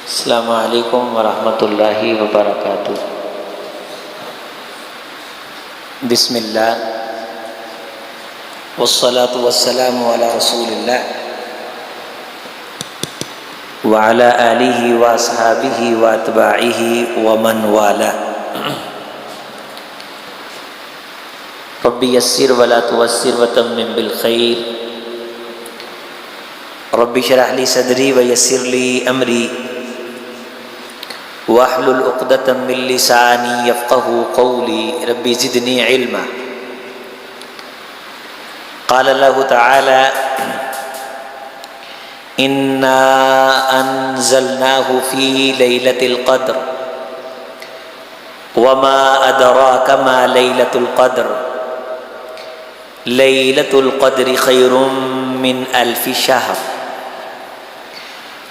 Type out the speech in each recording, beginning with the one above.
السلام علیکم ورحمۃ اللہ وبرکاتہ۔ بسم اللہ والصلاة والسلام علی رسول اللہ وعلی آلہ واصحابہ واتباعہ ومن والاه۔ رب یسر ولا تعسر وتمم بالخیر، رب اشرح لی صدری ویسر لی امری واحلل عقدۃ من لسانی یفقہوا قولی، رب زدنی علما۔ قال اللہ تعالی انا انزلناہ فی لیلۃ القدر وما ادراک ما لیلۃ القدر، لیلۃ القدر خیر من الف شہر،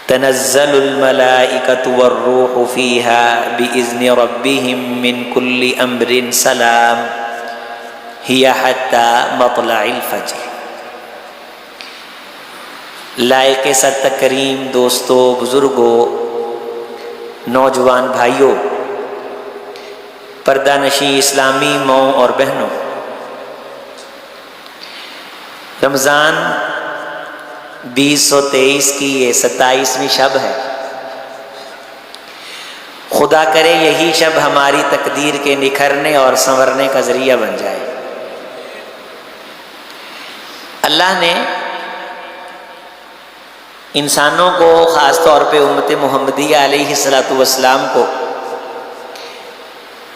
تنزل الملائکۃ والروح فیہا بإذن ربہم من کل امر سلام ہی حتی مطلع الفجر۔ لائق صد تکریم دوستو، بزرگوں، نوجوان بھائیوں، پردہ نشین اسلامی ماؤں اور بہنوں، رمضان 2023 کی یہ 27ویں شب ہے۔ خدا کرے یہی شب ہماری تقدیر کے نکھرنے اور سنورنے کا ذریعہ بن جائے۔ اللہ نے انسانوں کو، خاص طور پہ امت محمدیہ علیہ السلام کو،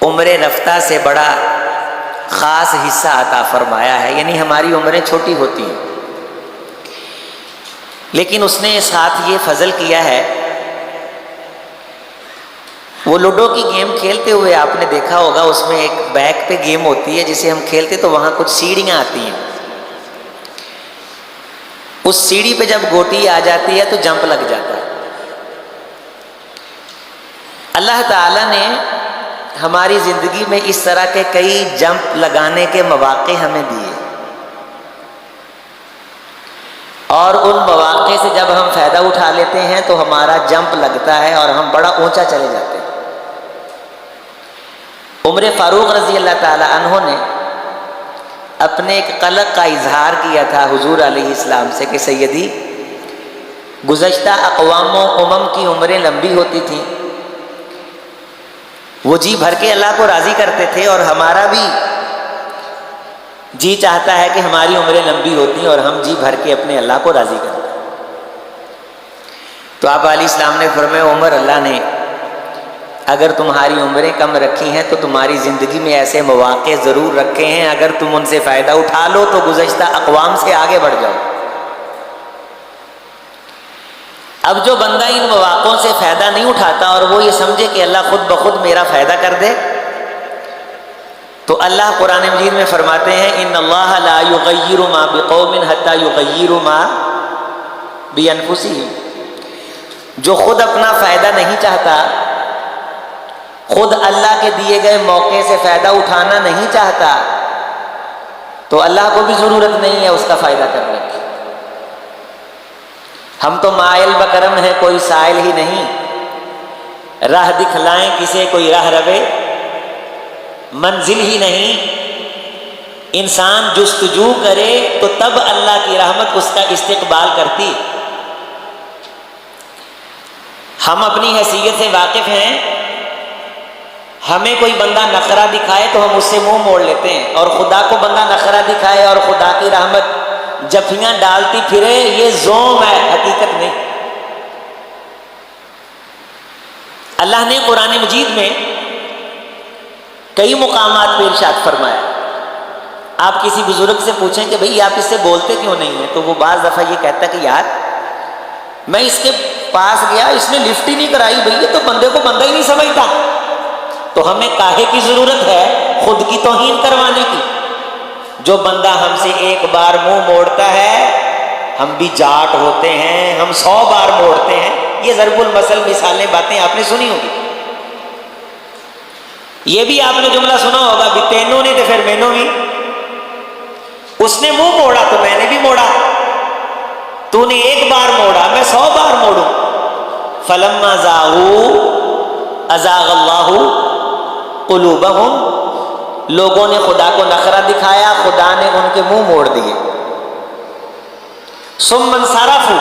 عمر رفتہ سے بڑا خاص حصہ عطا فرمایا ہے، یعنی ہماری عمریں چھوٹی ہوتی ہیں، لیکن اس نے ساتھ یہ فضل کیا ہے۔ وہ لوڈو کی گیم کھیلتے ہوئے آپ نے دیکھا ہوگا، اس میں ایک بیک پہ گیم ہوتی ہے جسے ہم کھیلتے تو وہاں کچھ سیڑھیاں آتی ہیں، اس سیڑھی پہ جب گوٹی آ جاتی ہے تو جمپ لگ جاتا ہے۔ اللہ تعالیٰ نے ہماری زندگی میں اس طرح کے کئی جمپ لگانے کے مواقع ہمیں دیے، اور ان مواقع سے جب ہم فائدہ اٹھا لیتے ہیں تو ہمارا جمپ لگتا ہے اور ہم بڑا اونچا چلے جاتے ہیں۔ عمر فاروق رضی اللہ تعالی عنہ نے اپنے ایک قلق کا اظہار کیا تھا حضور علیہ السلام سے کہ سیدی، گزشتہ اقوام و امم کی عمریں لمبی ہوتی تھیں، وہ جی بھر کے اللہ کو راضی کرتے تھے، اور ہمارا بھی جی چاہتا ہے کہ ہماری عمریں لمبی ہوتی ہیں اور ہم جی بھر کے اپنے اللہ کو راضی کرتے ہیں۔ تو آپ علیہ السلام نے فرمایا، عمر، اللہ نے اگر تمہاری عمریں کم رکھی ہیں تو تمہاری زندگی میں ایسے مواقع ضرور رکھے ہیں، اگر تم ان سے فائدہ اٹھا لو تو گزشتہ اقوام سے آگے بڑھ جاؤ۔ اب جو بندہ ان مواقعوں سے فائدہ نہیں اٹھاتا اور وہ یہ سمجھے کہ اللہ خود بخود میرا فائدہ کر دے، تو اللہ قرآن مجید میں فرماتے ہیں ان اللہ لا یغیر ما بقوم حتی یغیروا ما بانفسہم۔ جو خود اپنا فائدہ نہیں چاہتا، خود اللہ کے دیے گئے موقع سے فائدہ اٹھانا نہیں چاہتا، تو اللہ کو بھی ضرورت نہیں ہے اس کا فائدہ کرنے کی۔ ہم تو مائل بکرم ہیں، کوئی سائل ہی نہیں، راہ دکھلائیں کسے کوئی راہ روے، منزل ہی نہیں۔ انسان جستجو کرے تو تب اللہ کی رحمت اس کا استقبال کرتی۔ ہم اپنی حیثیت سے واقف ہیں، ہمیں کوئی بندہ نخرہ دکھائے تو ہم اس سے منہ موڑ لیتے ہیں، اور خدا کو بندہ نخرہ دکھائے اور خدا کی رحمت جفیاں ڈالتی پھرے، یہ زوم ہے، حقیقت نہیں۔ اللہ نے قرآن مجید میں کئی مقامات پہ ارشاد فرمایا۔ آپ کسی بزرگ سے پوچھیں کہ بھئی آپ اس سے بولتے کیوں نہیں ہیں، تو وہ بعض دفعہ یہ کہتا کہ یار میں اس کے پاس گیا، اس نے لفٹ ہی نہیں کرائی، بھئی یہ تو بندے کو بندہ ہی نہیں سمجھتا۔ تو ہمیں کاہے کی ضرورت ہے خود کی توہین کروانے کی؟ جو بندہ ہم سے ایک بار منہ موڑتا ہے، ہم بھی جاٹ ہوتے ہیں، ہم 100 بار موڑتے ہیں۔ یہ ضرب المثل مثالیں باتیں آپ نے سنی ہوگی۔ یہ بھی آپ نے جملہ سنا ہوگا بھی تینوں نے تو پھر مینوں بھی۔ اس نے منہ موڑا تو میں نے بھی موڑا، تو نے ایک بار موڑا میں 100 بار موڑوں۔ فلما زاغوا ازاغ اللہ قلوبہم، لوگوں نے خدا کو نخرہ دکھایا، خدا نے ان کے منہ موڑ دیے. ثم انصرفوا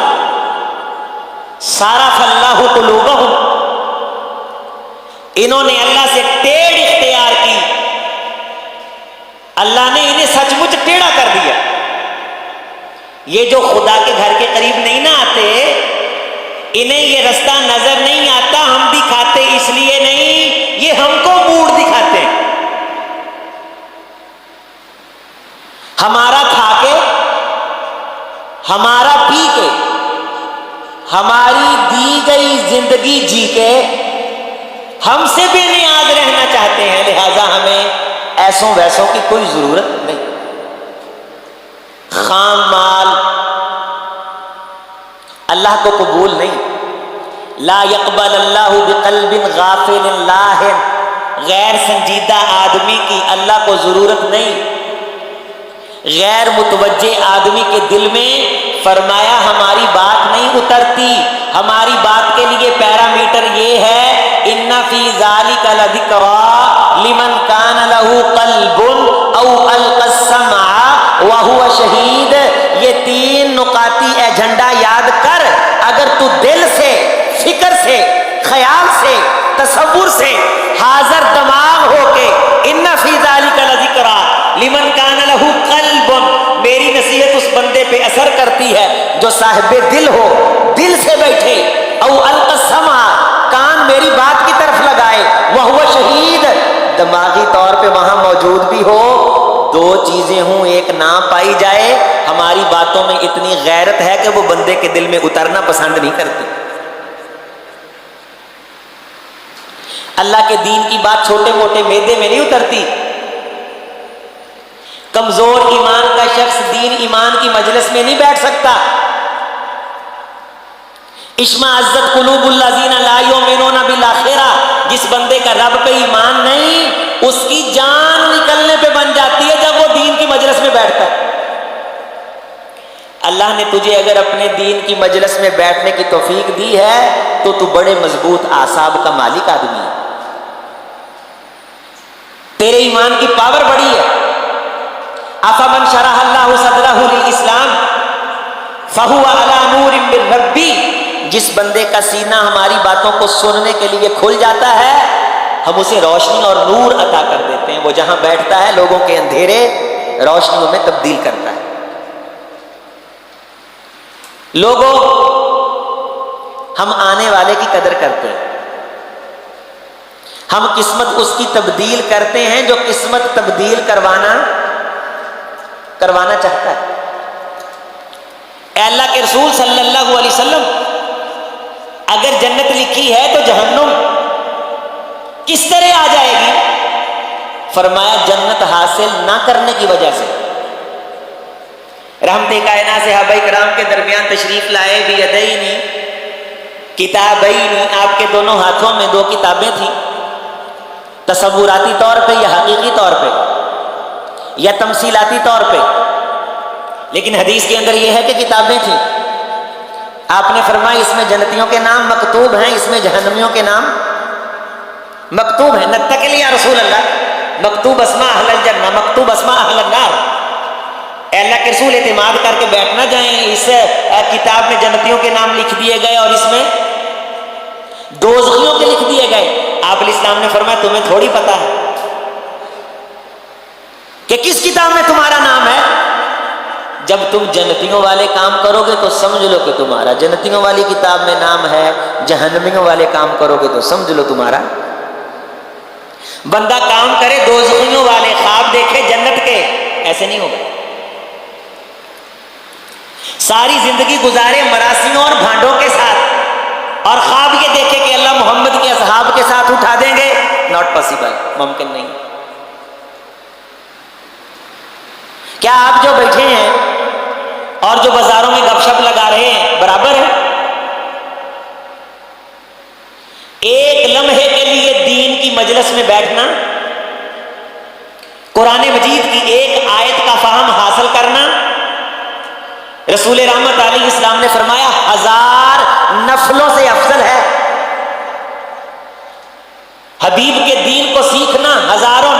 صرف اللہ قلوبہم، انہوں نے اللہ سے ٹیڑھ اختیار کی، اللہ نے انہیں سچ مچ ٹیڑھا کر دیا. یہ جو خدا کے گھر کے قریب نہیں نہ آتے، انہیں یہ رستہ نظر نہیں آتا، ہم دکھاتے اس لیے نہیں، یہ ہم کو موڑ دکھاتے ہیں. ہمارا کھا کے، ہمارا پی کے، ہماری دی گئی زندگی جی کے ہم سے بے نیاز رہنا چاہتے ہیں، لہذا ہمیں ایسوں ویسوں کی کوئی ضرورت نہیں. خام مال اللہ کو قبول نہیں. لا يقبل اللہ بقلب غافل لاہن، غیر سنجیدہ آدمی کی اللہ کو ضرورت نہیں. غیر متوجہ آدمی کے دل میں فرمایا ہماری بات نہیں اترتی. ہماری بات کے لیے پیرامیٹر یہ ہے ان فی ذلک لذکری لمن کان لہ قلب او القی السمع وہو شہید. یہ 3 نقاطی ایجنڈا یاد کر. اگر تو دل سے، فکر سے، خیال سے، تصور سے حاضر دماغ ہو کے ان فی ذلک لذکری لمن کان لہ قلب، میری نصیحت اس بندے پہ اثر کرتی ہے جو صاحب دل ہو، دل سے بیٹھے. او القی السمع، کان میری بات کی طرف لگائے. وہو شہید، دماغی طور پہ وہاں موجود بھی ہو. 2 چیزیں ہوں، ایک نہ پائی جائے. ہماری باتوں میں اتنی غیرت ہے کہ وہ بندے کے دل میں اترنا پسند نہیں کرتی. اللہ کے دین کی بات چھوٹے موٹے معدے میں نہیں اترتی. کمزور ایمان کا شخص دین ایمان کی مجلس میں نہیں بیٹھ سکتا. اشمئزت قلوب الذین لا یؤمنون بالآخرہ، جس بندے کا رب پہ ایمان نہیں، اس کی جان نکلنے پہ بن جاتی ہے جب وہ دین کی مجلس میں بیٹھتا ہے. اللہ نے تجھے اگر اپنے دین کی مجلس میں بیٹھنے کی توفیق دی ہے تو بڑے مضبوط اعصاب کا مالک آدمی ہے. تیرے ایمان کی پاور بڑی ہے. افمن شرح اللہ صدرہ للاسلام فہو علی نور من ربی، جس بندے کا سینہ ہماری باتوں کو سننے کے لیے کھل جاتا ہے، ہم اسے روشنی اور نور عطا کر دیتے ہیں. وہ جہاں بیٹھتا ہے لوگوں کے اندھیرے روشنیوں میں تبدیل کرتا ہے. لوگوں، ہم آنے والے کی قدر کرتے ہیں. ہم قسمت اس کی تبدیل کرتے ہیں جو قسمت تبدیل کروانا چاہتا ہے. اے اللہ کے رسول صلی اللہ علیہ وسلم، اگر جنت لکھی ہے تو جہنم کس طرح آ جائے گی؟ فرمایا جنت حاصل نہ کرنے کی وجہ سے. رحمت کائنات صحابہ کرام کے درمیان تشریف لائے بیدین کتابین، آپ کے دونوں ہاتھوں میں 2 کتابیں تھیں. تصوراتی طور پہ یا حقیقی طور پہ یا تمثیلاتی طور پہ، لیکن حدیث کے اندر یہ ہے کہ کتابیں تھیں. آپ نے فرمایا اس میں جنتیوں کے نام مکتوب ہیں، اس میں جہنمیوں کے نام مکتوب ہیں. نتقل یا رسول اللہ، مکتوب اسماء اہل الجنہ، مکتوب اسماء اہل النار. اے اللہ کے رسول اعتماد کر کے بیٹھ نہ جائیں، اس کتاب میں جنتیوں کے نام لکھ دیے گئے اور اس میں دوزخیوں کے لکھ دیے گئے. آپ علیہ السلام نے فرمایا تمہیں تھوڑی پتا ہے کہ کس کتاب میں تمہارا نام ہے. جب تم جنتیوں والے کام کرو گے تو سمجھ لو کہ تمہارا جنتیوں والی کتاب میں نام ہے، جہنمیوں والے کام کرو گے تو سمجھ لو تمہارا. بندہ کام کرے دوزخیوں والے، خواب دیکھے جنت کے، ایسے نہیں ہوگا. ساری زندگی گزارے مراسیوں اور بھانڈوں کے ساتھ اور خواب یہ دیکھے کہ اللہ محمد کے اصحاب کے ساتھ اٹھا دیں گے، ناٹ پاسبل، ممکن نہیں. کیا آپ جو بیٹھے ہیں اور جو بازاروں میں گپ شپ لگا رہے ہیں برابر ہے؟ ایک لمحے کے لیے دین کی مجلس میں بیٹھنا، قرآن مجید کی ایک آیت کا فہم حاصل کرنا، رسول رحمت علیہ السلام نے فرمایا 1000 نفلوں سے افضل ہے. حبیب کے دین کو سیکھنا ہزاروں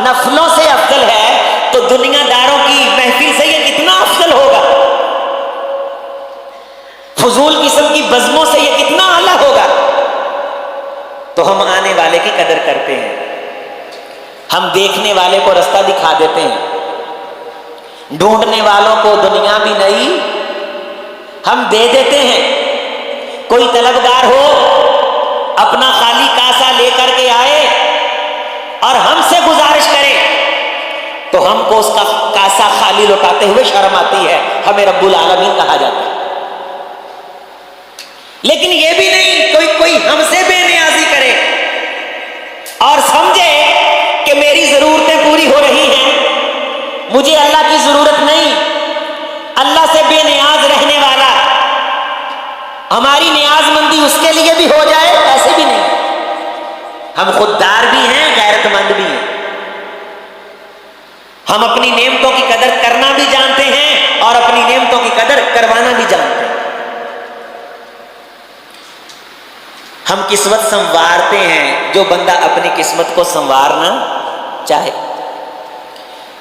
نفلوں سے افضل ہے تو دنیا داروں کی محفل سے یہ کتنا افضل ہوگا، فضول قسم کی بزموں سے یہ کتنا اعلیٰ ہوگا۔ تو ہم آنے والے کی قدر کرتے ہیں، ہم دیکھنے والے کو رستہ دکھا دیتے ہیں، ڈھونڈنے والوں کو دنیا بھی نہیں ہم دے دیتے ہیں۔ کوئی طلبگار ہو اپنا خالی کاسا لے کر کے آئے اور ہم سے گزارش کرے تو ہم کو اس کا کاسا خالی لوٹاتے ہوئے شرم آتی ہے، ہمیں رب العالمین کہا جاتا ہے۔ لیکن یہ بھی نہیں کوئی ہم سے بے نیازی کرے اور سمجھے کہ میری ضرورتیں پوری ہو رہی ہیں، مجھے اللہ کی ضرورت نہیں، اللہ سے بے نیاز رہنے والا، ہماری نیاز مندی اس کے لیے بھی ہو جائے، ایسے بھی نہیں۔ ہم خوددار بھی ہیں، غیرت مند بھی ہیں، ہم اپنی نعمتوں کی قدر کرنا بھی جانتے ہیں اور اپنی نعمتوں کی قدر کروانا بھی جانتے ہیں۔ ہم قسمت سنوارتے ہیں، جو بندہ اپنی قسمت کو سنوارنا چاہے۔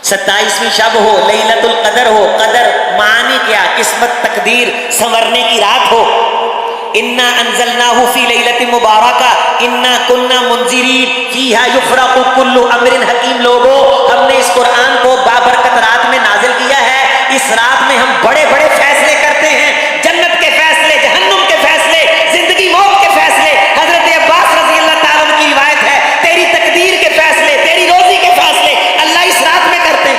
27ویں شب ہو، لیلۃ القدر ہو، قدر معنی کیا؟ قسمت، تقدیر سنورنے کی رات ہو۔ انا انزلناہ فی لیلۃ مبارکہ انا کنا منذرین فیہا یفرق کل امر حکیم۔ لوگوں، ہم نے اس قرآن کو بابرکت رات میں نازل کیا ہے۔ اس رات میں ہم بڑے بڑے فیصلے کرتے ہیں، جنت کے فیصلے، جہنم کے فیصلے، زندگی موت کے فیصلے۔ حضرت عباس رضی اللہ تعالیٰ عنہ کی روایت ہے، تیری تقدیر کے فیصلے، تیری روزی کے فیصلے اللہ اس رات میں کرتے ہیں۔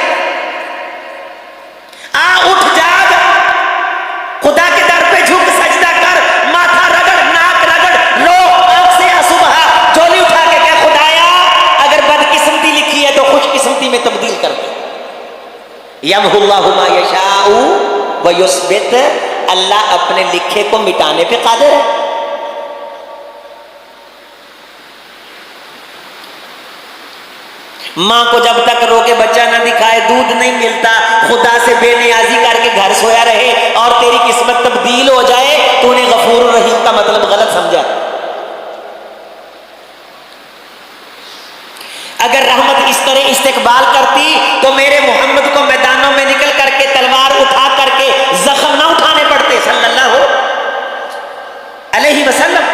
اٹھ جاگ، خدا کے در پہ جھک سجدہ کر، ماتھا رگڑ، ناک رگڑ، رو، آنکھ سے آنسو بہا، جھولی اٹھا کے کہ خدایا اگر بدقسمتی لکھی ہے تو خوش قسمتی میں تبدیل کر دے۔ یمحو اللہ ما یشاء ویثبت، اللہ اپنے لکھے کو مٹانے پہ قادر ہے۔ ماں کو جب تک رو کے بچہ نہ دکھائے دودھ نہیں ملتا، خدا سے بے نیازی کر کے گھر سویا رہے اور تیری قسمت تبدیل ہو جائے، تو نے غفور الرحیم کا مطلب غلط سمجھا۔ اگر رحمت اس طرح استقبال کرتی تو میرے محمد کو میدانوں میں نکل کر کے تلوار اٹھا کر کے زخم نہ اٹھانے پڑتے صلی اللہ علیہ وسلم۔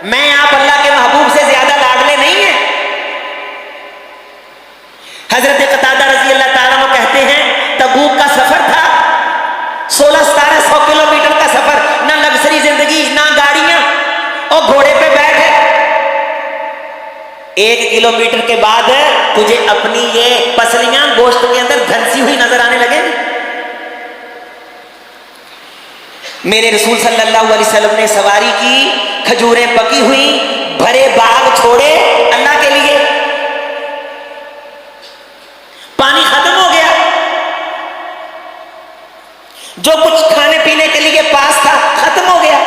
میں آپ اللہ کے محبوب سے زیادہ لاڈلے نہیں ہیں۔ حضرت قتادہ رضی اللہ تعالیٰ عنہ کہتے ہیں تبوک کا سفر تھا، 1600-1700 کلومیٹر کا سفر، نہ لگژری زندگی، نہ گاڑیاں، اور گھوڑے پہ بیٹھے۔ 1 کلومیٹر کے بعد تجھے اپنی یہ پسلیاں گوشت کے اندر دھنسی ہوئی نظر آنے لگے۔ میرے رسول صلی اللہ علیہ وسلم نے سواری کی، کھجوریں پکی ہوئی، بھرے باغ چھوڑے اللہ کے لیے، پانی ختم ہو گیا، جو کچھ کھانے پینے کے لیے پاس تھا ختم ہو گیا۔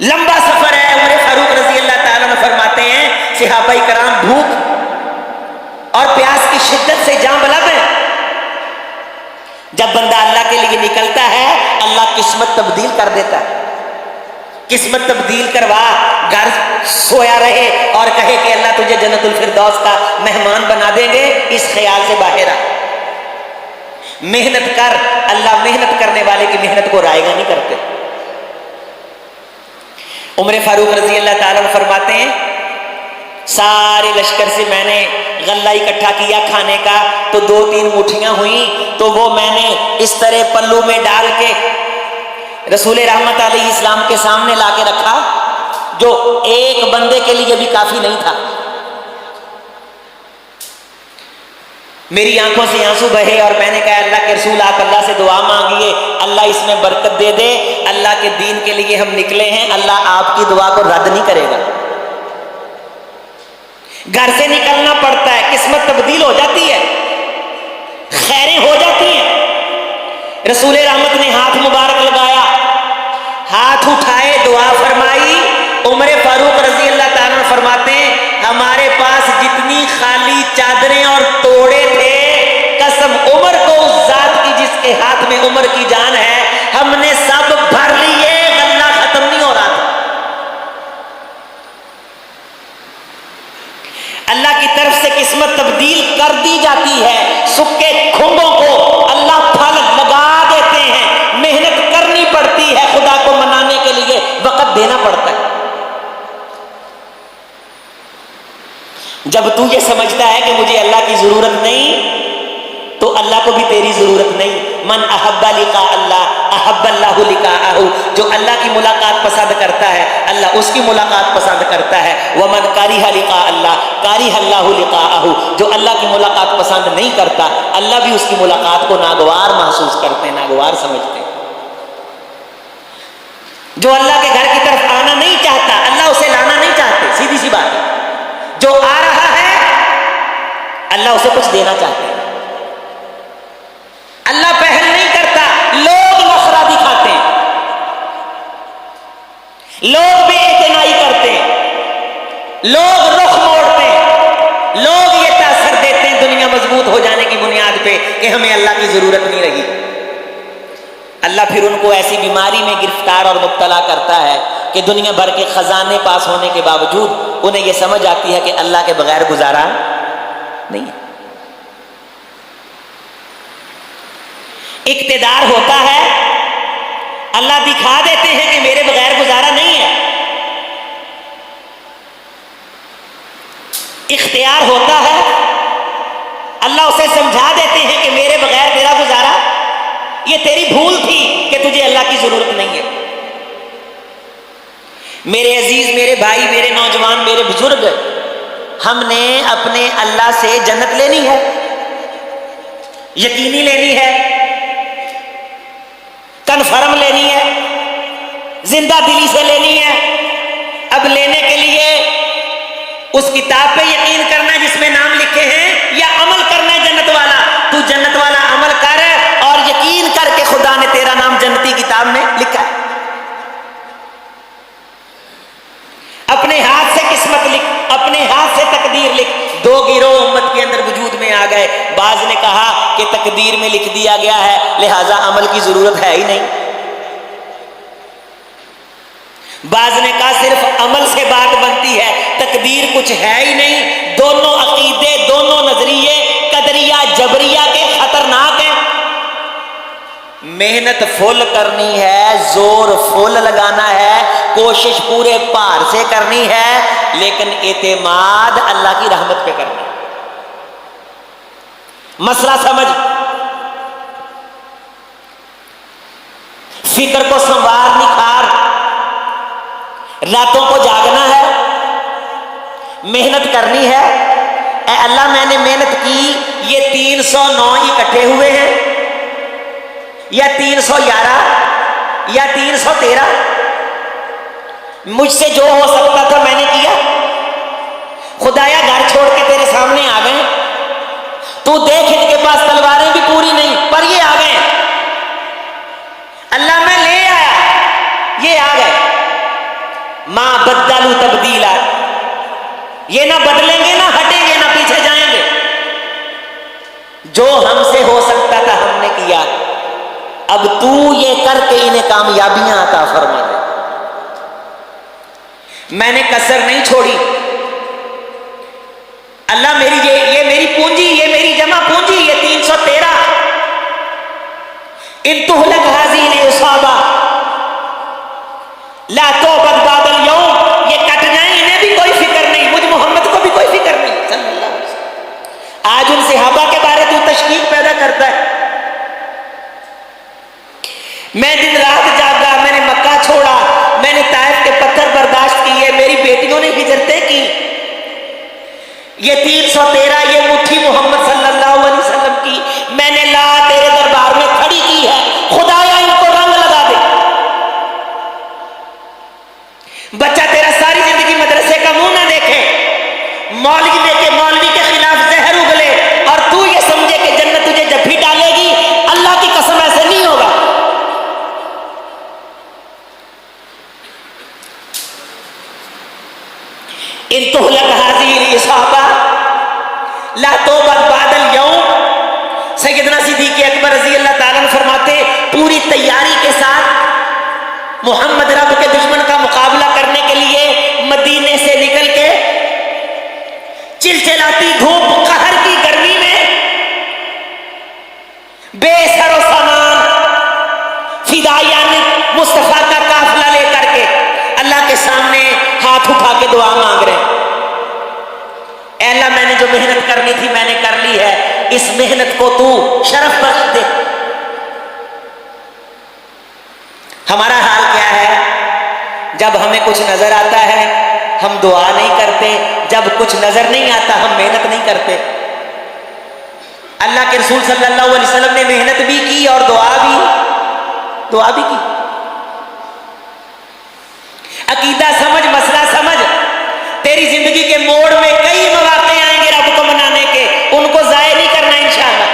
لمبا سفر ہے۔ عمر فاروق رضی اللہ تعالیٰ عنہ فرماتے ہیں صحابہ کرام بھوک اور پیاس کی شدت سے جاں بلب ہیں۔ جب بندہ اللہ کے لیے نکلتا ہے اللہ قسمت تبدیل کر دیتا ہے، قسمت تبدیل کروا، گھر سویا رہے اور کہے کہ اللہ تجھے جنت الفردوس کا مہمان بنا دیں گے، اس خیال سے باہر آ۔ محنت کر، اللہ محنت کرنے والے کی محنت کو رائیگاں نہیں کرتے۔ عمر فاروق رضی اللہ تعالیٰ عنہ فرماتے ہیں سارے لشکر سے میں نے غلہ اکٹھا کیا کھانے کا، تو 2-3 مٹھیاں ہوئیں، تو وہ میں نے اس طرح پلو میں ڈال کے رسول رحمت علیہ السلام کے سامنے لا کے رکھا، جو ایک بندے کے لیے بھی کافی نہیں تھا۔ میری آنکھوں سے آنسو بہے اور میں نے کہا اللہ کے رسول آپ اللہ سے دعا مانگیے، اللہ اس میں برکت دے دے، اللہ کے دین کے لیے ہم نکلے ہیں، اللہ آپ کی دعا کو رد نہیں کرے گا۔ گھر سے نکلنا پڑتا ہے، قسمت تبدیل ہو جاتی ہے، خیریں ہو جاتی ہیں۔ رسول رحمت نے ہاتھ مبارک لگایا، ہاتھ اٹھائے، دعا فرمائی۔ عمر فاروق رضی اللہ تعالیٰ عنہ فرماتے ہیں ہمارے پاس جتنی خالی چادریں اور توڑے تھے، قسم عمر کو اس ذات کی جس کے ہاتھ میں عمر کی جان ہے، ہم نے سب بھر لیے، غلہ ختم نہیں ہو رہا تھا۔ سکے کھمبوں کو اللہ پھل لگا دیتے ہیں. محنت کرنی پڑتی ہے خدا کو منانے کے لیے, وقت دینا پڑتا ہے. جب تو یہ سمجھتا ہے کہ مجھے اللہ کی ضرورت نہیں تو اللہ کو بھی تیری ضرورت نہیں. من احب لقاء اللہ احب اللہ لقاءہ, جو اللہ کی ملاقات پسند کرتا ہے اللہ اس کی ملاقات پسند کرتا ہے. ومن کرہ لقاء اللہ کرہ اللہ لقاءہ, جو اللہ کی ملاقات پسند نہیں کرتا اللہ بھی اس کی ملاقات کو ناگوار محسوس کرتے ہیں, ناگوار سمجھتے ہیں. جو اللہ کے گھر کی طرف آنا نہیں چاہتا اللہ اسے لانا نہیں چاہتے, سیدھی سی بات ہے. جو آ رہا ہے اللہ اسے کچھ دینا چاہتے ہیں. اللہ پہل نہیں کرتا, لوگ نخرہ دکھاتے ہیں, لوگ بے اعتنائی کرتے ہیں, لوگ رخ موڑتے ہیں, لوگ یہ تاثر دیتے ہیں دنیا مضبوط ہو جانے کی بنیاد پہ کہ ہمیں اللہ کی ضرورت نہیں رہی. اللہ پھر ان کو ایسی بیماری میں گرفتار اور مبتلا کرتا ہے کہ دنیا بھر کے خزانے پاس ہونے کے باوجود انہیں یہ سمجھ آتی ہے کہ اللہ کے بغیر گزارا نہیں ہے. اقتدار ہوتا ہے, اللہ دکھا دیتے ہیں کہ میرے بغیر گزارا نہیں ہے. اختیار ہوتا ہے, اللہ اسے سمجھا دیتے ہیں کہ میرے بغیر تیرا گزارا, یہ تیری بھول تھی کہ تجھے اللہ کی ضرورت نہیں ہے. میرے عزیز, میرے بھائی, میرے نوجوان, میرے بزرگ, ہم نے اپنے اللہ سے جنت لینی ہے, یقینی لینی ہے, کنفرم لینی ہے, زندہ دلی سے لینی ہے. اب لینے کے لیے اس کتاب پہ یقین کرنا جس میں نام لکھے ہیں, یا عمل کرنا ہے جنت والا. تو جنت والا عمل کر اور یقین کر کے خدا نے تیرا نام جنتی کتاب میں لکھا ہے. اپنے ہاتھ سے قسمت لکھ, اپنے ہاتھ سے تقدیر لکھ. دو گروہ امت کے اندر وجود میں آ گئے. بعض نے کہا کہ تقدیر میں لکھ دیا گیا ہے لہذا عمل کی ضرورت ہے ہی نہیں. بعض نے کہا صرف عمل سے بات بنتی ہے, تقدیر کچھ ہے ہی نہیں. دونوں عقیدے, دونوں نظریے قدریہ جبریہ کے خطرناک ہیں. محنت فل کرنی ہے, زور فل لگانا ہے, کوشش پورے پار سے کرنی ہے, لیکن اعتماد اللہ کی رحمت پہ کرنا ہے. مسئلہ سمجھ, فکر کو سنوار نکھار, راتوں کو جاگنا ہے, محنت کرنی ہے. اے اللہ میں نے محنت کی, یہ 309 اکٹھے ہوئے ہیں یا 311 یا 313, مجھ سے جو ہو سکتا تھا میں نے کیا. خدایا گھر چھوڑ کے تیرے سامنے آ گئے, تو دیکھ ان کے پاس تلواریں بھی پوری نہیں پر یہ آ گئے. اللہ میں لے آیا, یہ آ گئے. ماں بدلو تبدیلا, یہ نہ بدلیں گے نہ ہٹیں گے نہ پیچھے جائیں گے. جو ہم سے ہو سکتا تھا ہم نے کیا, اب تو یہ کر کے انہیں کامیابیاں عطا فرما دے. میں نے کسر نہیں چھوڑی. اللہ میری یہ میری پونجی, یہ میری جمع پونجی, یہ 313 ان تہلک ہذیہ الاصابہ لا توبت بعد اليوم, یہ کٹ جائیں انہیں بھی کوئی فکر نہیں, مجھ محمد کو بھی کوئی فکر نہیں صلی اللہ علیہ وسلم. آج ان صحابہ کے بارے تو تشکیک پیدا کرتا ہے. میں دن رات جاگا, میں نے مکہ چھوڑا, میں نے طائف کے پتھر برداشت کیے, میری بیٹیوں نے ہجرتیں کی. یہ 313 یہ مٹھی محمد صلی اللہ علیہ وسلم کی میں نے لا تیرے دربار میں کھڑی کی ہے. خدایا ان کو رنگ لگا دے. بچہ تیرا ساری زندگی مدرسے کا منہ نہ دیکھے, مولوی دیکھے, مولوی کے خلاف زہر اگلے, اور تو یہ سمجھے کہ جنت تجھے جب بھی ڈالے گی. اللہ کی قسم ایسے نہیں ہوگا. ان تہلک ہذیہ الاصابہ لا توبت بعد اليوم. سیدنا صدیق اکبر رضی اللہ تعالیٰ عنہ فرماتے پوری تیاری کے ساتھ محمد رب کے دشمن کا مقابلہ کرنے کے لیے مدینے سے نکل کے چلچلاتی دھوپ قہر کی گرمی میں بے سر و سامان فدائیان مصطفیٰ کا قافلہ لے کر کے اللہ کے سامنے ہاتھ اٹھا کے دعا مانگ رہے ہیں، اے اللہ میں نے جو محنت کرنی تھی میں نے کر لی ہے، اس محنت کو تو شرف بخش دے۔ ہمارا حال کیا ہے؟ جب ہمیں کچھ نظر آتا ہے ہم دعا نہیں کرتے، جب کچھ نظر نہیں آتا ہم محنت نہیں کرتے۔ اللہ کے رسول صلی اللہ علیہ وسلم نے محنت بھی کی اور دعا بھی کی۔ عقیدہ سمجھ، مسئلہ سمجھ، تیری زندگی کے موڑ میں کئی مواقع آئیں گے رب کو منانے کے، ان کو ضائع نہیں کرنا انشاءاللہ۔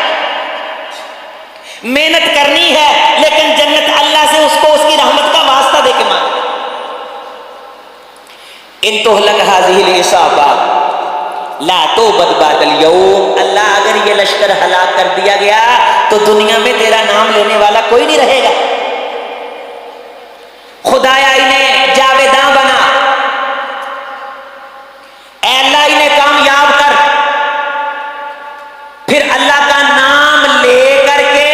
محنت کرنی ہے لیکن جنت اللہ سے اس کو اس کی رحمت کا واسطہ دے کے مانگ۔ ان تہلک ھذہ العصابہ لا توبت بعد اليوم، اللہ اگر یہ لشکر ہلاک کر دیا گیا تو دنیا میں تیرا نام لینے والا کوئی نہیں رہے گا۔ خدایا انہیں جاویداں بنا، اے اللہ انہیں کامیاب کر۔ پھر اللہ کا نام لے کر کے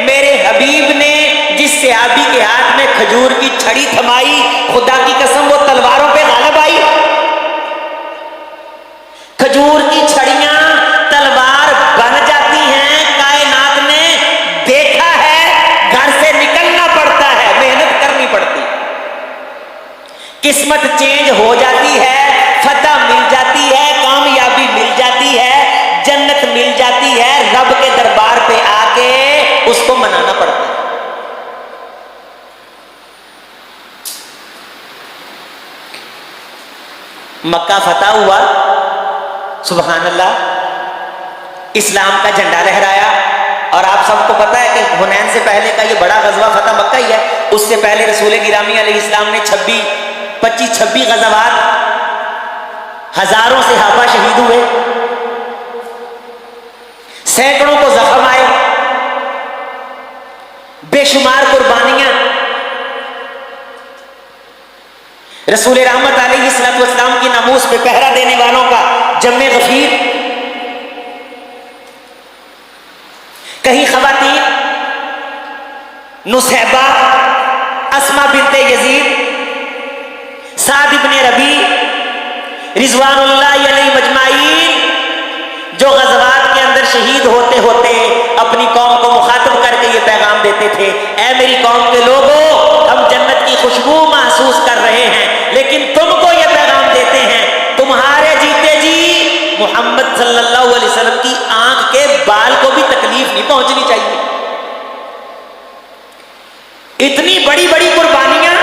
میرے حبیب نے جس صحابی کے ہاتھ میں کھجور کی چھڑی تھمائی، خدا کی قسم وہ تلواروں پہ غالب آئی۔ کھجور کی چھڑیاں تلوار بن جاتی ہیں، کائنات نے دیکھا ہے، گھر سے نکلنا پڑتا ہے، محنت کرنی پڑتی، قسمت چینج ہو جاتی ہے، فتح مل جاتی ہے، کامیابی مل جاتی ہے، جنت مل جاتی ہے، رب کے دربار پہ آ کے اس کو منانا پڑتا ہے۔ مکہ فتح ہوا، سبحان اللہ، اسلام کا جھنڈا لہرایا، اور آپ سب کو پتا ہے کہ حنین سے پہلے کا یہ بڑا غزوہ فتح مکہ ہی ہے۔ اس سے پہلے رسول گرامی علیہ السلام نے 25 غزوات، ہزاروں صحابہ شہید ہوئے، سینکڑوں کو زخم آئے، بے شمار قربانیاں۔ رسول رحمت علیہ السلام کی ناموس پہ پہرا دینے والوں کا جم غفیر، کہیں خواتین نصیبہ، اسماء بنت یزید، سعد ابن ربیع رضوان اللہ علیہ مجمعین، جو غزوات کے اندر شہید ہوتے ہوتے اپنی قوم کو مخاطب کر کے یہ پیغام دیتے تھے، اے میری قوم کے لوگوں، ہم جنت کی خوشبو محسوس کر رہے ہیں لیکن تم کو یہ پیغام دیتے ہیں تمہارے جیتے جی محمد صلی اللہ علیہ وسلم کی آنکھ کے بال کو بھی تکلیف نہیں پہنچنی چاہیے۔ اتنی بڑی بڑی قربانیاں،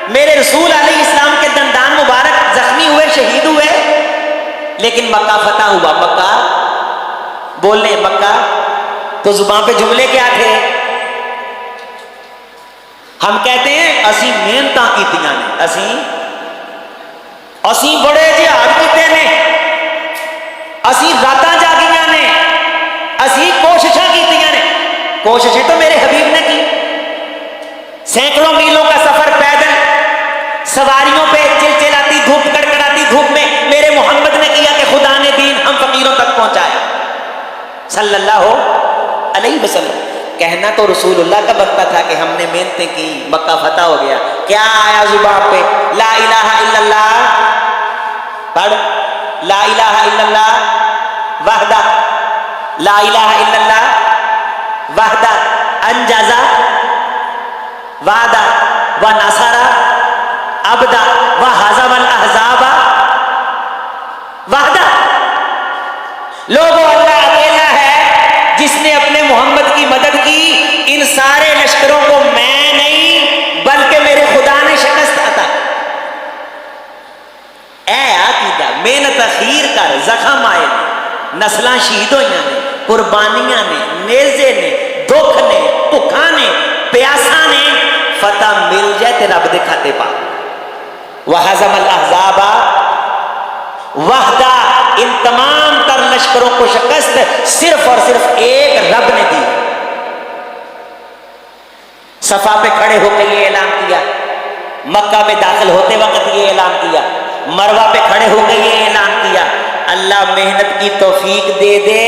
میرے رسول علیہ السلام کے دندان مبارک زخمی ہوئے، شہید ہوئے، لیکن مکہ فتح ہوا۔ مکہ بولنے مکہ تو زبان پہ جملے کیا تھے؟ ہم کہتے ہیں اسی محنتاں کیتیاں نے، اسی بڑے جہاد کیتے نے، اسی راتاں جاگیاں نے، اسی کوششاں کیتیاں نے۔ کوششیں تو میرے حبیب نے کی، سینکڑوں میلوں کا سفر پیدل سواریوں پہ چلچلاتی دھوپ، کڑکڑاتی دھوپ میں میرے محمد نے کیا کہ خدا نے دین ہم فقیروں تک پہنچائے صلی اللہ علیہ وسلم۔ کہنا تو رسول اللہ کا بنتا تھا کہ ہم نے محنتیں کی، مکہ فتح ہو گیا۔ کیا آیا زبان پہ؟ لا الہ الا اللہ، پڑھ لا الہ الا اللہ وحدہ، لا الہ الا اللہ وحدہ انجزا وعدہ ونصر عبدہ وہزم الاحزاب وحدہ۔ لوگوں، اللہ اکیلا ہے جس نے اپنے محمد کی مدد کی، ان سارے لشکروں کو میں نہیں بلکہ میرے خدا نے شکست عطا۔ اے عقیدہ، محنت اخیر کر، زخم آئے، نسلاں شہید ہوئیاں نے، قربانیاں نے، نیزے نے، دکھ نے، بھکھاں نے، پیاساں نے، فتح مل جائے تے رب دے کھاتے پا۔ وَحَزَمَ الْأَحْزَابَ وحدہ، ان تمام تر لشکروں کو شکست صرف اور صرف ایک رب نے دی۔ صفا پہ کھڑے ہو کے یہ اعلان کیا، مکہ میں داخل ہوتے وقت یہ اعلان کیا، مروہ پہ کھڑے ہو کے یہ اعلان کیا، اللہ محنت کی توفیق دے دے،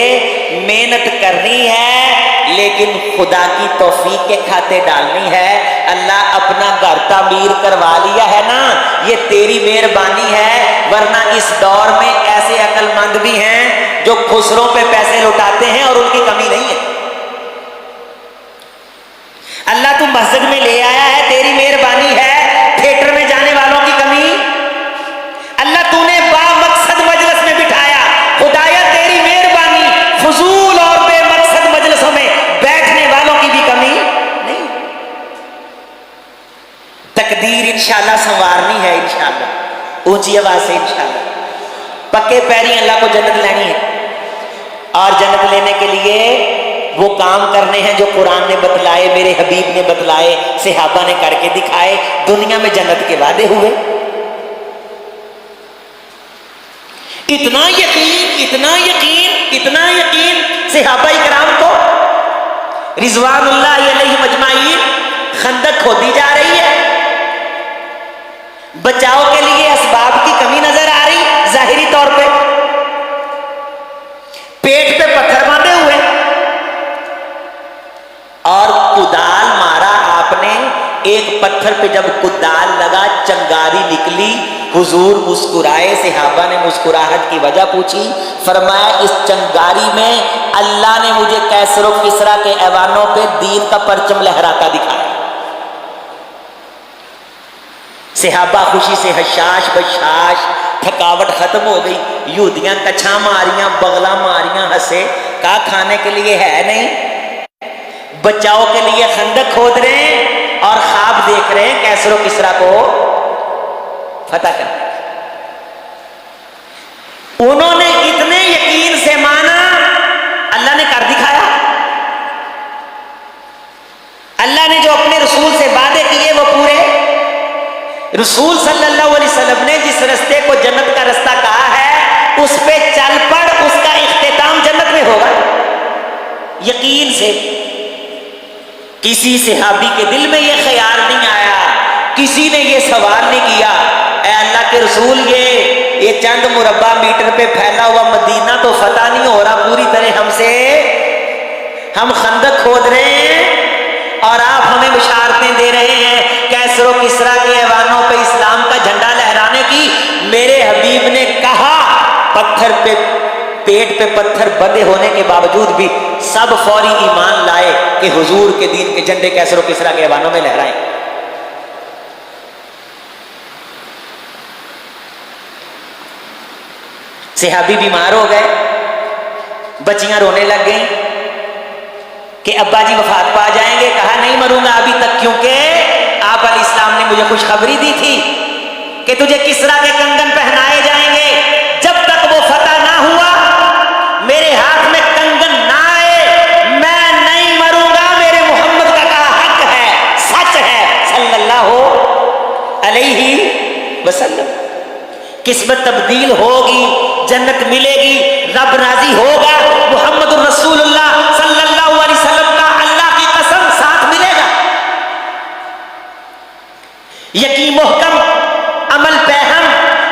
محنت کرنی ہے لیکن خدا کی توفیق کے کھاتے ڈالنی ہے. اللہ اپنا گھر تعمیر کروا لیا ہے نا، یہ تیری مہربانی ہے، ورنہ اس دور میں ایسے عقل مند بھی ہیں جو خسروں پہ پیسے لٹاتے ہیں اور ان کی کمی نہیں ہے. اللہ تم مسجد میں لے آیا ہے، تیری مہربانی ہے، تھیٹر میں جانے والوں کی کمی. اللہ تو نے با مقصد مجلس میں بٹھایا، خدایا تیری مہربانی، فضول اور بے مقصد مجلسوں میں بیٹھنے والوں کی بھی کمی نہیں. تقدیر انشاءاللہ سنوارنی ہے، انشاءاللہ اونچی آواز سے انشاءاللہ. پکے پیری اللہ کو جنت لینی ہے، اور جنت لینے کے لیے وہ کام کرنے ہیں جو قرآن نے بتلائے، میرے حبیب نے بتلائے، صحابہ نے کر کے دکھائے. دنیا میں جنت کے وعدے ہوئے. اتنا یقین، اتنا یقین، اتنا یقین صحابہ کرام کو، رضوان اللہ علیہم اجمعین. خندق کھودی جا رہی ہے، بچاؤ کے لیے اسباب کی کمی نظر آ رہی ظاہری طور پہ، پیٹ پہ پتھر باندھے ہوئے اور کدال مارا آپ نے. ایک پتھر پہ جب کدال لگا چنگاری نکلی، حضور مسکرائے. صحابہ نے مسکراہٹ کی وجہ پوچھی، فرمایا اس چنگاری میں اللہ نے مجھے کیسر و کسرا کے ایوانوں پہ دین کا پرچم لہراتا دکھایا. صحابہ خوشی سے حشاش بشاش، تھکاوٹ ختم ہو گئی. یہودیاں کچھاں ماریاں، بغلا ماریاں، ہنسے. کہا کھانے کے لیے ہے نہیں، بچاؤ کے لیے خندق کھود رہے ہیں اور خواب دیکھ رہے ہیں کیسر و کسرا کو فتح کرنے. انہوں نے اتنے یقین سے مانا، اللہ نے کر دکھایا. اللہ نے جو اپنے رسول سے وعدے کیے وہ پورے. رسول صلی اللہ علیہ وسلم نے جس رستے کو جنت کا رستہ کہا ہے اس پہ چل پڑ، اس کا اختتام جنت میں ہوگا. یقین سے. کسی صحابی کے دل میں یہ خیال نہیں آیا، کسی نے یہ سوال نہیں کیا اے اللہ کے رسول یہ چند مربع میٹر پہ پھیلا ہوا مدینہ تو فتح نہیں ہو رہا پوری طرح ہم سے، ہم خندق کھود رہے ہیں اور آپ ہمیں بشارتیں دے رہے ہیں کیسر و کسرا کے ایوانوں پہ اسلام کا جھنڈا لہرانے کی. میرے حبیب نے کہا، پتھر پہ پیٹ پہ پتھر بندے ہونے کے باوجود بھی سب فوری ایمان لائے کہ حضور کے دین کے جھنڈے کیسر و کسرا کے ایوانوں میں لہرائیں. صحابی بیمار ہو گئے، بچیاں رونے لگ گئیں کہ ابا جی وفات پا جائیں گے. کہا نہیں مروں گا ابھی تک، کیونکہ آپ علیہ السلام نے مجھے خوشخبری دی تھی کہ تجھے کسرا کے کنگن پہنائے جائیں گے. جب تک وہ فتح نہ ہوا، میرے ہاتھ میں کنگن نہ آئے، میں نہیں مروں گا. میرے محمد کا کہا حق ہے، سچ ہے صلی اللہ علیہ وسلم. قسمت تبدیل ہوگی، جنت ملے گی، رب راضی ہوگا. محمد الرسول اللہ صلی اللہ علیہ وسلم کا اللہ کی قسم ساتھ ملے گا. یقین محکم، عمل پہم،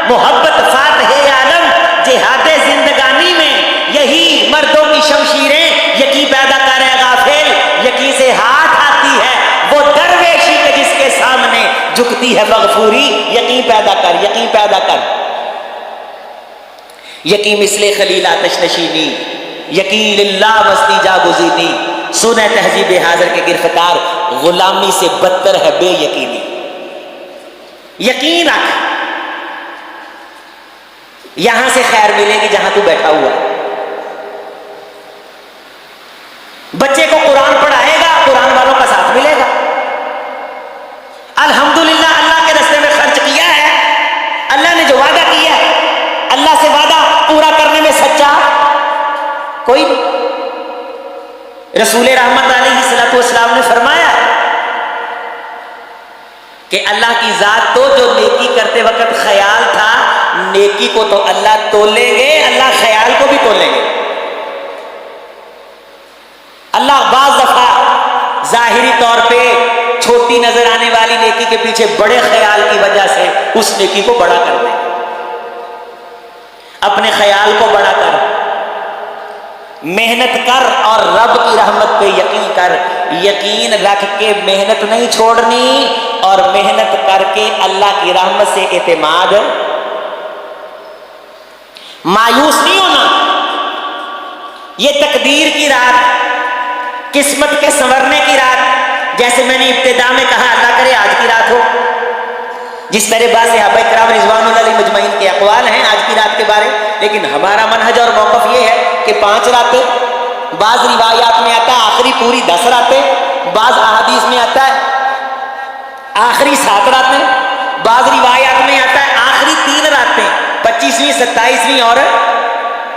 محبت فاتح عالم، جہاد زندگانی میں یہی مردوں کی شمشیریں یقین پیدا کرے غافل. یقین سے ہاتھ آتی ہے وہ درویشی کے جس کے سامنے جھکتی ہے مغفوری. یقین پیدا کر، یقین پیدا کر. یقین مثل خلیل آتش نشینی، یقین للہ مستی جا گزینی. سنہ تہذیب حاضر کے گرفتار، غلامی سے بدتر ہے بے یقینی. یقین رکھ، یہاں سے خیر ملے گی جہاں تو بیٹھا ہوا ہے. بچے کو قرآن پڑھائے گا، قرآن والوں کا ساتھ ملے گا. الحمدللہ اللہ کے راستے میں خرچ کیا ہے، اللہ نے جو وعدہ کیا ہے، اللہ سے وعدہ پورا کرنے میں سچا کوئی نہیں. رسول رحمت علیہ السلام نے فرمایا کہ اللہ کی ذات تو جو نیکی کرتے وقت خیال تھا، نیکی کو تو اللہ تولیں گے، اللہ خیال کو بھی تولیں گے. اللہ بعض دفعہ ظاہری طور پہ چھوٹی نظر آنے والی نیکی کے پیچھے بڑے خیال کی وجہ سے اس نیکی کو بڑا کر دے. اپنے خیال کو بڑا کر. محنت کر اور رب کی رحمت پہ یقین کر، یقین رکھ کے محنت نہیں چھوڑنی، اور محنت کر کے اللہ کی رحمت سے اعتماد، مایوس نہیں ہونا۔ یہ تقدیر کی رات، قسمت کے سنورنے کی رات، جیسے میں نے ابتدا میں کہا اللہ کرے آج کی رات ہو، جس طرح بعض صحابہ کرام رضوان اللہ علیہ مجمعین کے اقوال ہیں آج کی رات کے بارے، لیکن ہمارا منہج اور موقف یہ ہے کہ 5 راتیں، بعض روایات میں آتا ہے آخری پوری 10 راتیں، بعض احادیث میں آتا ہے آخری 7 راتیں، بعض روایات میں آتا ہے آخری 3 راتیں، 25ویں 27ویں اور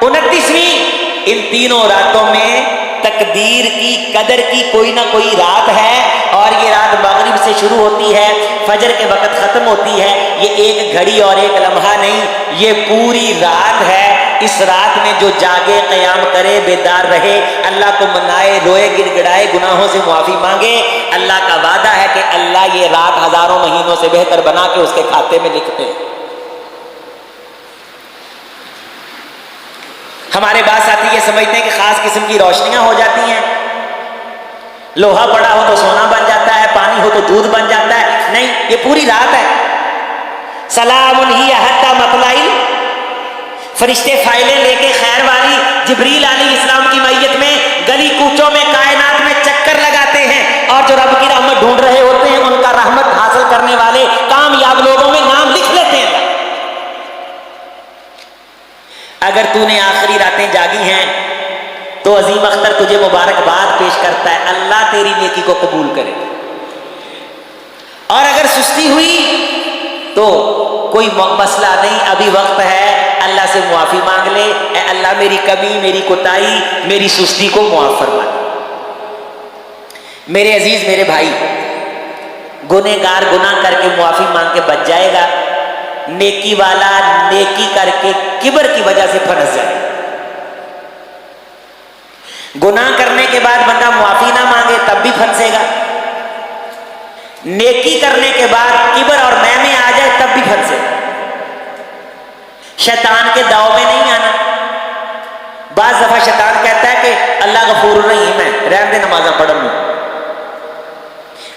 29ویں۔ ان تینوں راتوں میں تقدیر کی قدر کی کوئی نہ کوئی رات ہے، اور یہ رات مغرب سے شروع ہوتی ہے، فجر کے وقت ختم ہوتی ہے۔ یہ ایک گھڑی اور ایک لمحہ نہیں، یہ پوری رات ہے۔ اس رات میں جو جاگے، قیام کرے، بیدار رہے، اللہ کو منائے، روئے، گڑ گڑائے، گناہوں سے معافی مانگے، اللہ کا وعدہ ہے کہ اللہ یہ رات ہزاروں مہینوں سے بہتر بنا کے اس کے کھاتے میں لکھتے ہیں۔ ہمارے بعض ساتھی یہ سمجھتے ہیں کہ خاص قسم کی روشنیاں ہو جاتی ہیں، لوہا پڑا ہو تو سونا بن جاتا ہے، پانی ہو تو دودھ بن جاتا ہے۔ نہیں، یہ پوری رات ہے۔ سلام ہی حتی مطلع، فرشتے فائلیں لے کے خیر والی جبریل علیہ السلام کی معیت میں گلی کوچوں میں کائنات میں چکر لگاتے ہیں، اور جو رب کی رحمت ڈھونڈ رہے ہوتے ہیں ان کا رحمت حاصل کرنے والے کامیاب لوگوں میں نام لکھ لیتے ہیں۔ اگر تو نے آخری راتیں جاگی ہیں تو عظیم اختر تجھے مبارکباد پیش کرتا ہے، اللہ تیری نیکی کو قبول کرے۔ اور اگر سستی ہوئی تو کوئی مسئلہ نہیں، ابھی وقت ہے، اللہ سے معافی مانگ لے، اے اللہ میری کمی، میری کوتاہی، میری سستی کو معاف فرما دے۔ میرے عزیز، میرے بھائی، گنہگار گناہ کر کے معافی مانگ کے بچ جائے گا، نیکی والا نیکی کر کے کبر کی وجہ سے پھنس جائے گا۔ گناہ کرنے کے بعد بندہ معافی نہ مانگے تب بھی پھنسے گا، نیکی کرنے کے بعد کبر اور میں آ جائے تب بھی پھنسے گا۔ شیطان کے داؤ میں نہیں آنا۔ بعض دفعہ شیطان کہتا ہے کہ اللہ غفور الرحیم ہے، رحم دے نمازاں پڑھوں گا۔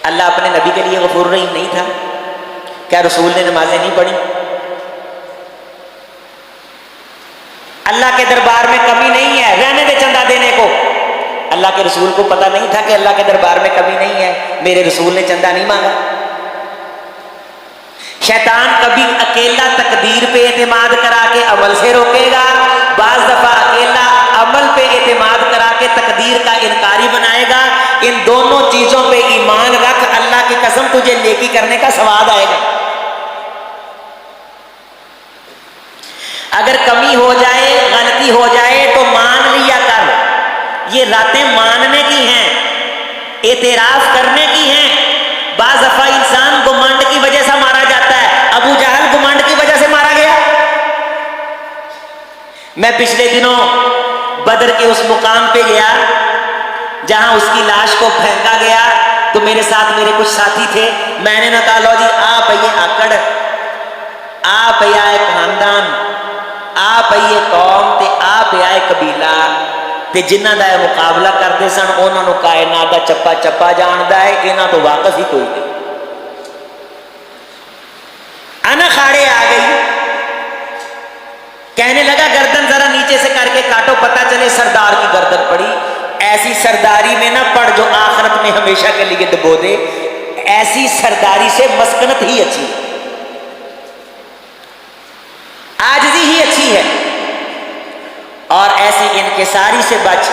اللہ اپنے نبی کے لیے غفور الرحیم نہیں تھا؟ کیا رسول نے نمازیں نہیں پڑھی؟ اللہ کے دربار میں کمی نہیں ہے، رہنے دے چندہ دینے کو۔ اللہ کے رسول کو پتہ نہیں تھا کہ اللہ کے دربار میں کمی نہیں ہے، میرے رسول نے چندہ نہیں مانگا۔ شیطان کبھی اکیلا تقدیر پہ اعتماد کرا کے عمل سے روکے گا، بعض دفعہ اکیلا عمل پہ اعتماد کرا کے تقدیر کا انکاری بنائے گا۔ ان دونوں چیزوں پہ ایمان رکھ، اللہ کی قسم تجھے نیکی کرنے کا ثواب آئے گا۔ اگر کمی ہو جائے، غلطی ہو جائے تو مان لیا کر، یہ راتیں ماننے کی ہیں، اعتراف کرنے کی ہیں۔ بعض دفعہ انسان گمنڈ کی وجہ سے مارا جاتا ہے، ابو جہل گمنڈ کی وجہ سے مارا گیا۔ میں پچھلے دنوں بدر کے اس مقام پہ گیا جہاں اس کی لاش کو پھینکا گیا، تو میرے ساتھ میرے کچھ ساتھی تھے۔ میں نے کہا لو جی آپ یہ آکڑ، آپ یہ خاندان، آپ یہ قوم تے آپ یہ قبیلہ تے جنہ دا مقابلہ کرتے سن، انہوں نے کائنات دا چپا چپا جاندا ہے، انہاں تو واقف ہی کوئی نہیں۔ انا کھاڑے آ گئی، کہنے لگا گردن ذرا نیچے سے کر کے کاٹو، پتہ چلے سردار کی گردن پڑی۔ ایسی سرداری میں نہ پڑ جو آخرت میں ہمیشہ کے لیے ڈبو دے، ایسی سرداری سے مسکنت ہی اچھی ہے، عاجزی ہی اچھی ہے۔ اور ایسی انکساری سے بچ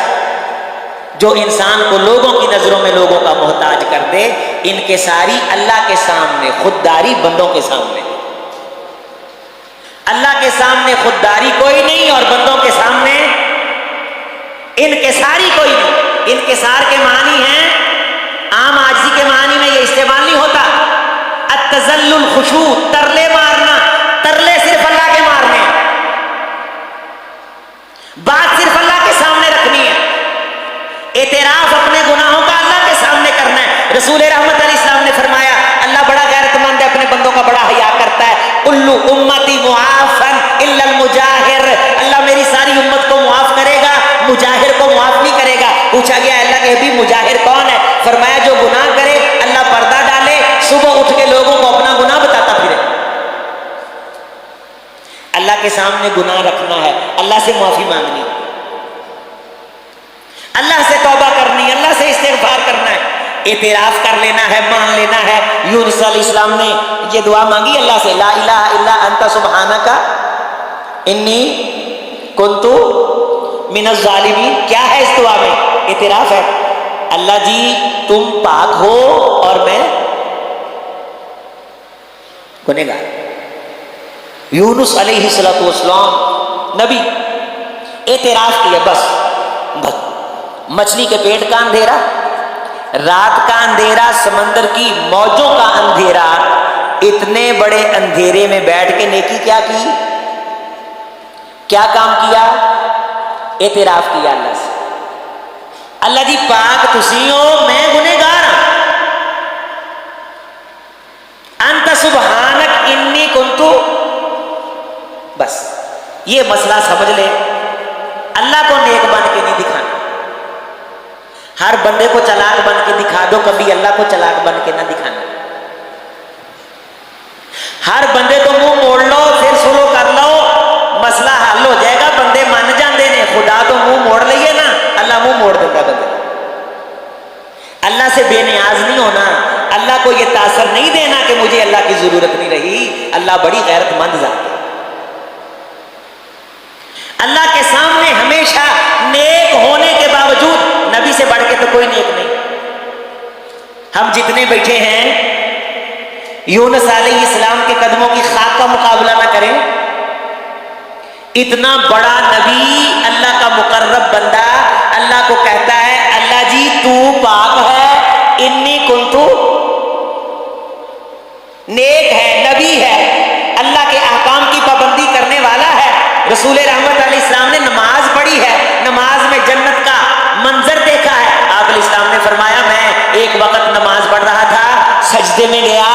جو انسان کو لوگوں کی نظروں میں لوگوں کا محتاج کر دے۔ انکساری اللہ کے سامنے، خودداری بندوں کے سامنے۔ اللہ کے سامنے خودداری کوئی نہیں اور بندوں کے سامنے انکساری کوئی نہیں۔ انکسار کے معنی ہیں، عام عاجزی کے معنی میں یہ استعمال نہیں ہوتا۔ التذلل، خشوع، ترلے مارنا، ترلے صرف اللہ کے مارنے ہیں، بات صرف اللہ کے سامنے رکھنی ہے، اعتراف اپنے گناہوں کا اللہ کے سامنے کرنا ہے۔ رسول رحمت علیہ السلام نے فرمایا اللہ بڑا غیرت مند ہے، اپنے بندوں کا بڑا حیا کرتا ہے۔ کل امتی معافن الا المجاہر، اللہ میری ساری امت کو معاف کرے گا مجاہر کو معاف نہیں کرے گا۔ پوچھا گیا اللہ کے حبیب مجاہر کون ہے؟ فرمایا جو گناہ کرے اللہ پردہ ڈالے، صبح اٹھ کے لوگوں کو اپنا گناہ بتاتا پھرے۔ اللہ کے سامنے گناہ رکھنا ہے، اللہ سے معافی مانگنی، اللہ سے توبہ کرنی، اللہ سے استغفار کرنا ہے، اعتراف کر لینا ہے، مان لینا ہے۔ یونس علیہ السلام نے یہ دعا مانگی اللہ سے، لا الہ الا انت سبحانک انی کنت من الظالمین۔ کیا ہے اس دعا میں؟ اعتراف ہے، اللہ جی تم پاک ہو اور میں گنہگار۔ یونس علیہ السلام نبی اعتراف کیا، بس مچھلی کے پیٹ کا اندھیرا، رات کا اندھیرا، سمندر کی موجوں کا اندھیرا، اتنے بڑے اندھیرے میں بیٹھ کے نیکی کیا کی؟ کیا کام کیا؟ اعتراف کیا اللہ سے، اللہ جی پاک تسی ہو، میں گنہگار ہوں، انت سبحانک انی کنتو۔ بس یہ مسئلہ سمجھ لے، اللہ کو نیک بن کے نہیں دکھانا، ہر بندے کو چلاک بن کے دکھا دو، کبھی اللہ کو چلاک بن کے نہ دکھانا۔ ہر بندے کو منہ موڑ لو پھر شروع کر لو، مسئلہ حل ہو جائے گا۔ بندے مان جاندے نے، خدا تو منہ موڑ لئیے نا، اللہ منہ موڑ دیتا بندے۔ اللہ سے بے نیاز نہیں ہونا، اللہ کو یہ تاثر نہیں دینا کہ مجھے اللہ کی ضرورت نہیں رہی۔ اللہ بڑی غیرت مند ذات ہے، اللہ کے سامنے ہمیشہ نیک ہونے کے باوجود نبی سے بڑھ کے تو کوئی نیک نہیں۔ ہم جتنے بیٹھے ہیں یونس علیہ السلام کے قدموں کی خاک کا مقابلہ نہ کریں۔ اتنا بڑا نبی، اللہ کا مقرب بندہ، اللہ کو کہتا ہے اللہ جی تو پاک ہے، انی کنتو، نیک ہے، نبی ہے، اللہ کے احکام کی پابندی کرنے والا ہے۔ رسول رحمت علیہ السلام نے نماز پڑھی ہے، نماز میں جنت کا منظر دیکھا ہے۔ آپ علیہ السلام نے فرمایا میں ایک وقت نماز پڑھ رہا تھا، سجدے میں گیا،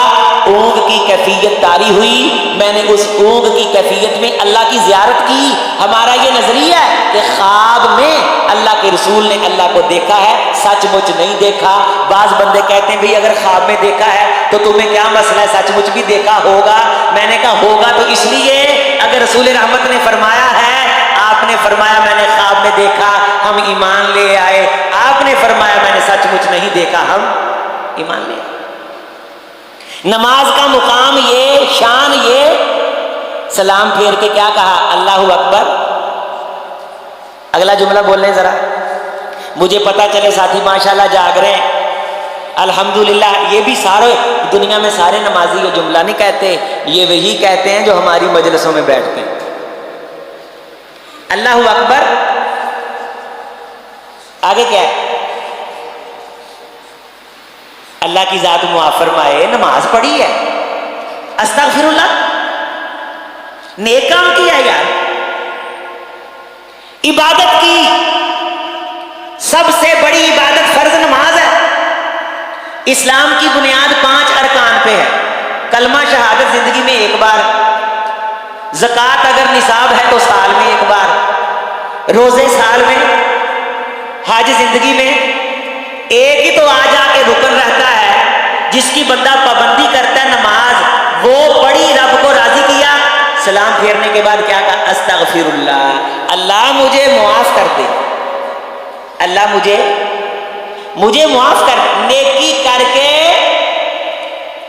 اونگ کی کیفیت طاری ہوئی، میں نے اس اونگ کی کیفیت میں اللہ کی زیارت کی۔ ہمارا یہ نظریہ ہے کہ خواب میں اللہ کے رسول نے اللہ کو دیکھا ہے، سچ مچ نہیں دیکھا۔ بعض بندے کہتے ہیں بھئی اگر خواب میں دیکھا ہے تو تمہیں کیا مسئلہ ہے، سچ مچ بھی دیکھا ہوگا۔ میں نے کہا ہوگا تو اس لیے اگر رسول رحمت نے فرمایا ہے، آپ نے فرمایا میں نے خواب میں دیکھا، ہم ایمان لے آئے، آپ نے فرمایا میں نے سچ مچ نہیں دیکھا، ہم ایمان لے آئے۔ نماز کا مقام یہ، شان یہ، سلام پھیر کے کیا کہا؟ اللہ اکبر۔ اگلا جملہ بول لیں ذرا، مجھے پتا چلے ساتھی ماشاءاللہ جاگ رہے ہیں، الحمدللہ۔ یہ بھی سارے دنیا میں سارے نمازی یہ جملہ نہیں کہتے، یہ وہی کہتے ہیں جو ہماری مجلسوں میں بیٹھتے ہیں۔ اللہ اکبر، آگے کیا ہے؟ اللہ کی ذات معاف فرمائے، نماز پڑھی ہے، استغفر اللہ، نیک کام کیا یار، عبادت کی، سب سے بڑی عبادت فرض نماز ہے۔ اسلام کی بنیاد 5 ارکان پہ ہے، کلمہ شہادت زندگی میں ایک بار، زکوٰۃ اگر نصاب ہے تو سال میں ایک بار، روزے سال میں، حج زندگی میں ایک ہی تو آ جا کے رکن رہتا ہے جس کی بندہ پابندی کرتا ہے نماز، وہ پڑھی، رب کو راضی کیا، سلام پھیرنے کے بعد کیا کہا؟ استغفر اللہ، اللہ مجھے معاف کر دے، اللہ مجھے معاف کر۔ نیکی کر کے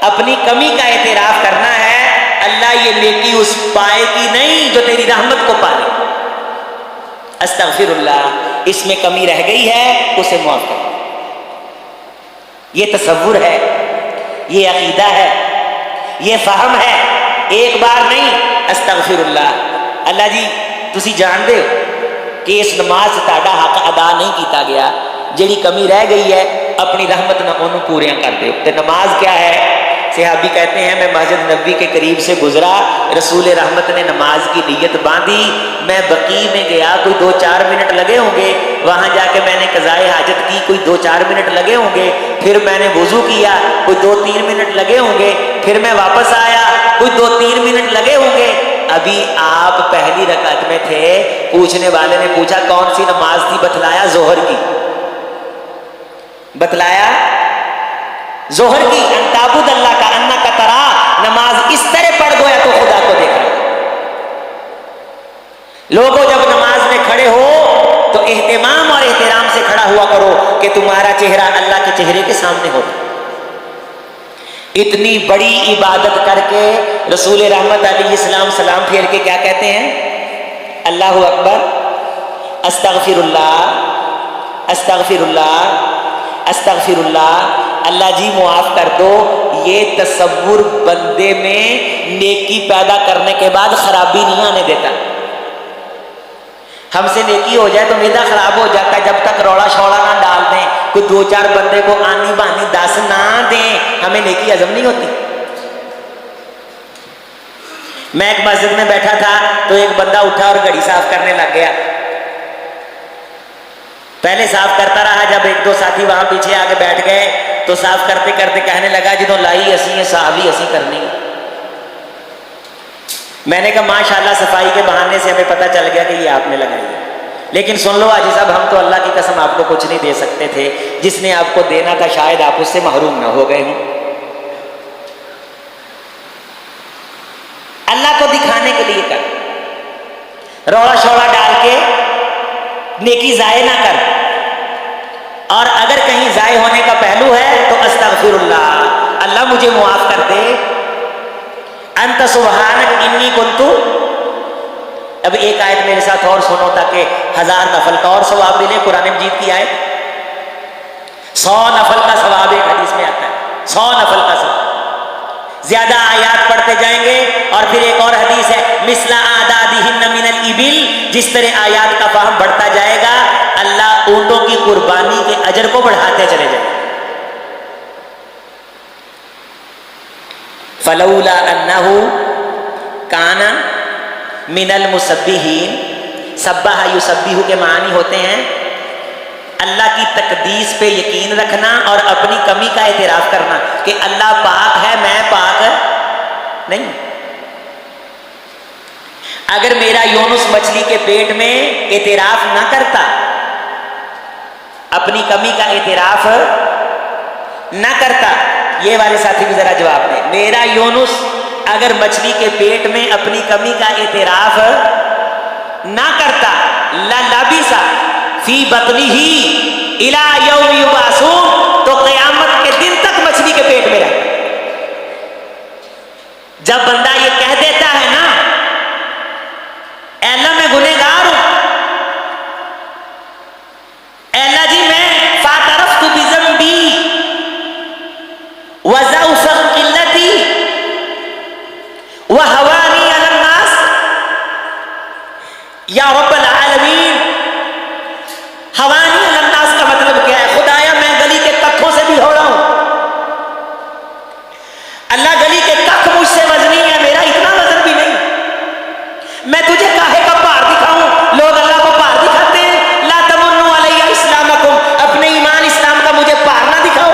اپنی کمی کا اعتراف کرنا ہے، اللہ یہ نیکی اس پائے کی نہیں جو تیری رحمت کو پالے، استغفر اللہ، اس میں کمی رہ گئی ہے اسے معاف کر۔ یہ تصور ہے، یہ عقیدہ ہے، یہ فہم ہے، ایک بار نہیں، استغفر اللہ۔ اللہ جی تسی جان دے کہ اس نماز سے تہاڈا حق ادا نہیں کیتا گیا، جڑی کمی رہ گئی ہے اپنی رحمت نہ انہوں پوریاں کر دے۔ تو نماز کیا ہے؟ صحابی کہتے ہیں میں مسجد نبوی کے قریب سے گزرا، رسول رحمت نے نماز کی نیت باندھی، میں بقیع میں گیا، کوئی 2-4 منٹ لگے ہوں گے، وہاں جا کے میں نے قضائے حاجت کی، کوئی 2-4 منٹ لگے ہوں گے، پھر میں نے وضو کیا، کوئی 2-3 منٹ لگے ہوں گے، پھر میں واپس آیا، کوئی 2-3 منٹ لگے ہوں گے، ابھی آپ پہلی رکعت میں تھے، پوچھنے والے نے پوچھا کون سی نماز تھی، بتلایا ظہر کی، بتلایا ظہر کی، ان تعبد اللہ کا انک ترا، نماز اس طرح پڑھ گویا تو خدا کو دیکھ رہا ہے۔ لوگوں جب نماز میں کھڑے ہو تو اہتمام اور احترام سے کھڑا ہوا کرو کہ تمہارا چہرہ اللہ کے چہرے کے سامنے ہو۔ اتنی بڑی عبادت کر کے رسول رحمت علیہ السلام سلام پھیر کے کیا کہتے ہیں؟ اللہ اکبر، استغفر اللہ، استغفر اللہ، استغفر اللہ، اللہ جی معاف کر دو۔ یہ تصور بندے میں نیکی پیدا کرنے کے بعد خرابی نہیں آنے دیتا۔ ہم سے نیکی ہو جائے تو میدا خراب ہو جاتا ہے، جب تک روڑا شوڑا نہ ڈال دیں، کوئی دو چار بندے کو آنی بانی دس نہ دیں، ہمیں نیکی ہضم نہیں ہوتی۔ میں ایک مسجد میں بیٹھا تھا تو ایک بندہ اٹھا اور گھڑی صاف کرنے لگ گیا۔ پہلے صاف کرتا رہا، جب ایک دو ساتھی وہاں پیچھے آ کے بیٹھ گئے تو صاف کرتے کرتے کہنے لگا جدوں لائی اسی ہے صاف ہی اسی کرنی۔ میں نے کہا ماشاءاللہ صفائی کے بہانے سے ہمیں پتہ چل گیا کہ یہ آپ نے لگائی ہے، لیکن سن لو حاجی صاحب، ہم تو اللہ کی قسم آپ کو کچھ نہیں دے سکتے تھے، جس نے آپ کو دینا تھا شاید آپ اس سے محروم نہ ہو گئے ہوں۔ اللہ کو دکھانے کے لیے کر، روڑا شوڑا ڈال کے نیکی ضائع نہ کر، اور اگر کہیں ضائع ہونے کا پہلو ہے تو استغفر اللہ، اللہ مجھے معاف کر دے، انت سبحانک انی کنتو۔ اب ایک آیت میرے ساتھ اور سنو تاکہ 1000 نفل کا اور ثواب ملے، قرآن مجید کی آیت 100 نفل کا ثواب ایک حدیث میں آتا ہے، 100 نفل کا ثواب۔ زیادہ آیات پڑھتے جائیں گے، اور پھر ایک اور حدیث ہے مثل اعدادہن من الابل، جس طرح آیات کا فہم بڑھتا جائے گا اللہ اونٹوں کی قربانی کے اجر کو بڑھاتے چلے جائیں گے۔ فلولا انہ کان من المسبحین، سبح یسبح کے معنی ہوتے ہیں اللہ کی تقدیس پہ یقین رکھنا اور اپنی کمی کا اعتراف کرنا کہ اللہ پاک ہے، میں پاک نہیں۔ اگر میرا یونس مچھلی کے پیٹ میں اعتراف نہ کرتا، اپنی کمی کا اعتراف نہ کرتا، یہ والے ساتھی بھی ذرا جواب دیں، میرا یونس اگر مچھلی کے پیٹ میں اپنی کمی کا اعتراف نہ کرتا، للبث فی بطنہ الی یوم یبعثون، تو قیامت کے دن تک مچھلی کے پیٹ میں رہتا۔ جب بندہ یہ کہہ دیتا ہے نا اے اللہ میں گنہگار ہوں، اے اللہ جی میں فاعترفت بذنبی وضعف قلتی وہوانی علی الناس، یا رب العالمین، ہوانی علی الناس کا مطلب کیا ہے؟ خدایا میں گلی کے ککھوں سے بھی ہو رہا ہوں، اللہ گلی کے ککھ مجھ سے وزنی ہے، میرا اتنا وزن بھی نہیں، میں تجھے کاہے کا پار دکھاؤں؟ لوگ اللہ کو پار دکھاتے ہیں، لا تمنوا علی اسلامکم، اپنے ایمان اسلام کا مجھے پار نہ دکھاؤ،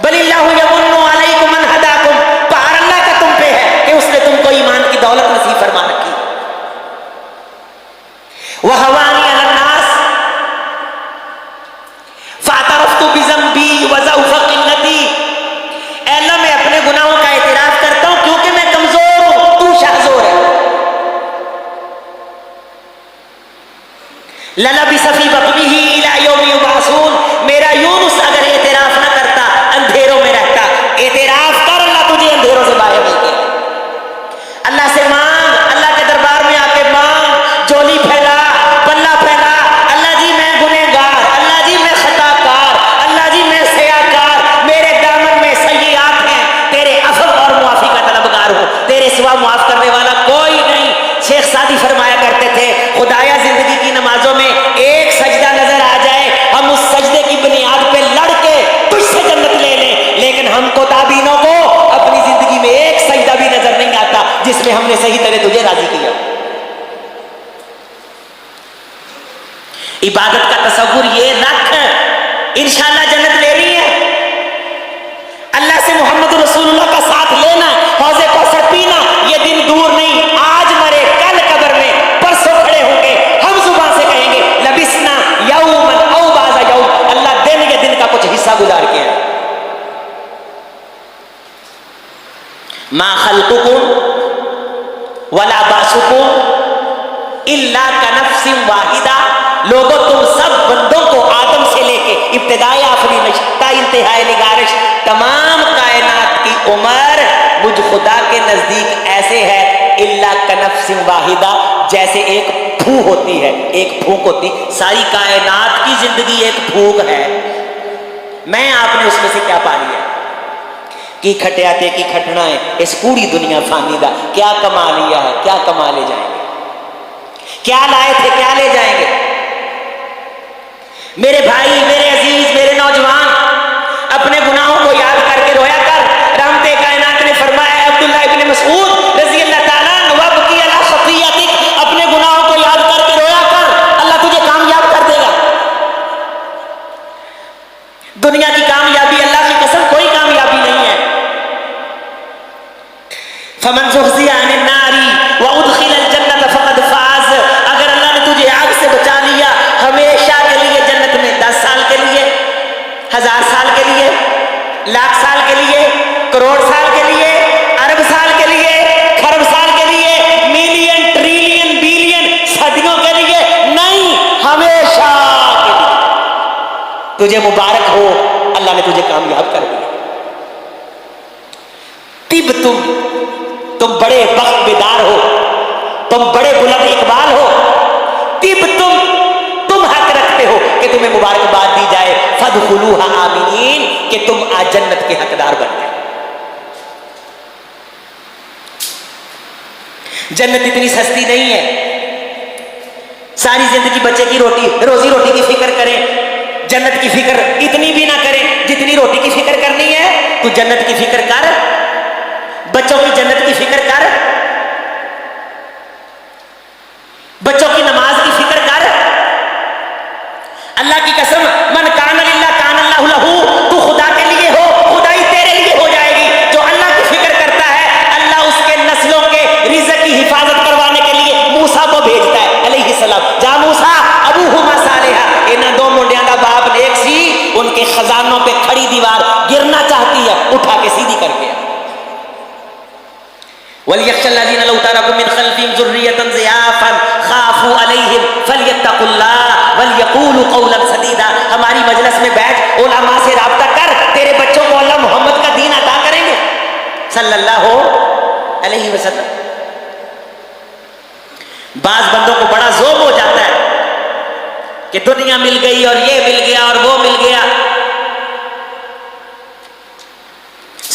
بل اللہ یمن علیکم ان ہداکم، پار اللہ کا تم پہ ہے کہ اس نے تم کو ایمان کی دولت نصیب فرما رکھی۔ وہوانی علی الناس فاعترفت بذنبی وضعف قلتی، اے اللہ میں اپنے گناہوں کا اعتراف کرتا ہوں کیونکہ میں کمزور ہوں، تو شہزور ہے۔ للبث فی بطنہ الی یوم یبعثون، میرا یونس اگر اعتراف نہ کرتا اندھیروں میں رہتا، اعتراف کر، اللہ تجھے اندھیروں سے باہر لے کے، اللہ سے مانگ، اللہ کے دربار میں آ کے مانگ، جولی پھیلا، پلہ پھیلا، اللہ جی میں گنہگار، اللہ جی میں خطا کار، اللہ جی میں سیاکار، میرے دامن میں سیئات ہیں، تیرے عفو اور معافی کا طلبگار ہوں، تیرے سوا معاف کرنے والا کوئی نہیں۔ شیخ سعدی فرمایا کرتے تھے خدایا زندگی کی نمازوں میں ایک سجدہ نظر آ جائے، ہم اس سجدے کی بنیاد پہ لڑ کے تجھ سے جنت لے لیں، لیکن ہم کو تابعینوں کو اپنی زندگی میں ایک سجدہ بھی نظر نہیں آتا جس میں ہم نے صحیح طرح تجھے راضی کیا۔ عبادت کا تصور یہ رکھ، انشاءاللہ جنت لے رہی ہے، اللہ سے محمد رسول اللہ کا ساتھ لینا، حوض کوثر پینا، یہ دن دور نہیں، ما خلقکم ولا بعثکم الا کنفس واحدہ، لوگوں تم سب بندوں کو آدم سے لے کے ابتدائی آفرینش تا انتہائی نگارش تمام کائنات کی عمر مجھ خدا کے نزدیک ایسے ہے الا کنفس واحدہ، جیسے ایک پھونک ہوتی ہے، ایک پھونک ہوتی، ساری کائنات کی زندگی ایک پھونک ہے، میں آپ نے اس میں سے کیا پا لیا؟ کی کھٹیا تے کی کھٹنا ہے، اس پوری دنیا فانی دا کیا کما لیا ہے، کیا کما لے جائیں گے، کیا لائے تھے کیا لے جائیں گے؟ میرے بھائی، میرے عزیز، میرے نوجوان، اپنے گناہوں کو یاد کر کے رویا کر۔ رحمت کائنات نے فرمایا ہے عبداللہ ابن مسعود رضی اللہ تعالیٰ عنہ، وابکی علی خطیئتک، اپنے گناہوں کو یاد کر کے رویا کر، اللہ تجھے کامیاب کر دے گا۔ دنیا کی کامیابی اللہ کی قسم کوئی کامیابی نہیں ہے۔ فمن زحزح عن النار وادخل الجنة فقد فاز، اگر اللہ نے تجھے آگ سے بچا لیا ہمیشہ کے لیے جنت میں، 10 سال کے لیے، 1000 سال کے لیے، لاکھ سال کے لیے، کروڑ سال کے لیے، ارب سال کے لیے، خرب سال کے لیے، ملین ٹریلین بلین صدیوں کے لیے نہیں، ہمیشہ کے لیے۔ تجھے مبارک ہو، اللہ نے تجھے کامیاب کر دیا۔ طب تم بڑے بخت بیدار ہو، تم بڑے بلند اقبال ہو، طب تم حق رکھتے ہو کہ تمہیں مبارکباد دی جائے، فادخلوها آمنین، کہ تم آج جنت کے حقدار بن گئے۔ جنت اتنی سستی نہیں ہے، ساری زندگی بچے کی روزی روٹی کی فکر کریں، جنت کی فکر اتنی بھی نہ کریں جتنی روٹی کی فکر کرنی ہے۔ تو جنت کی فکر کر، بچوں کی جنت کی فکر کر، بچوں کی نماز کی فکر کر۔ اللہ کی قسم، من کان للہ کان اللہ لہ، تو خدا کے لیے ہو، خدائی تیرے لیے ہو جائے گی۔ جو اللہ کی فکر کرتا ہے، اللہ اس کے نسلوں کے رزق کی حفاظت کروانے کے لیے موسیٰ کو بھیجتا ہے علیہ السلام۔ جا موسیٰ ابوہما صالحا، انہاں دو منڈیاں دا باپ نیک سی، ان کے خزانوں پہ کھڑی دیوار گرنا چاہتی ہے، اٹھا کے سیدھی کر کے۔ وَلْيَخْشَ الَّذِينَ لَوْ تَرَكُوا مِنْ خَلْفِهِمْ ذُرِّيَّةً ضِعَافًا خَافُوا عَلَيْهِمْ فَلْيَتَّقُوا اللَّهَ وَلْيَقُولُوا قَوْلًا سَدِيدًا۔ ہماری مجلس میں بیٹھ، علماء سے رابطہ کر، تیرے بچوں کو اللہ محمد کا دین عطا کریں گے صلی اللہ علیہ وسلم۔ بعض بندوں کو بڑا ذوق ہو جاتا ہے کہ دنیا مل گئی اور یہ مل گیا اور وہ مل گیا،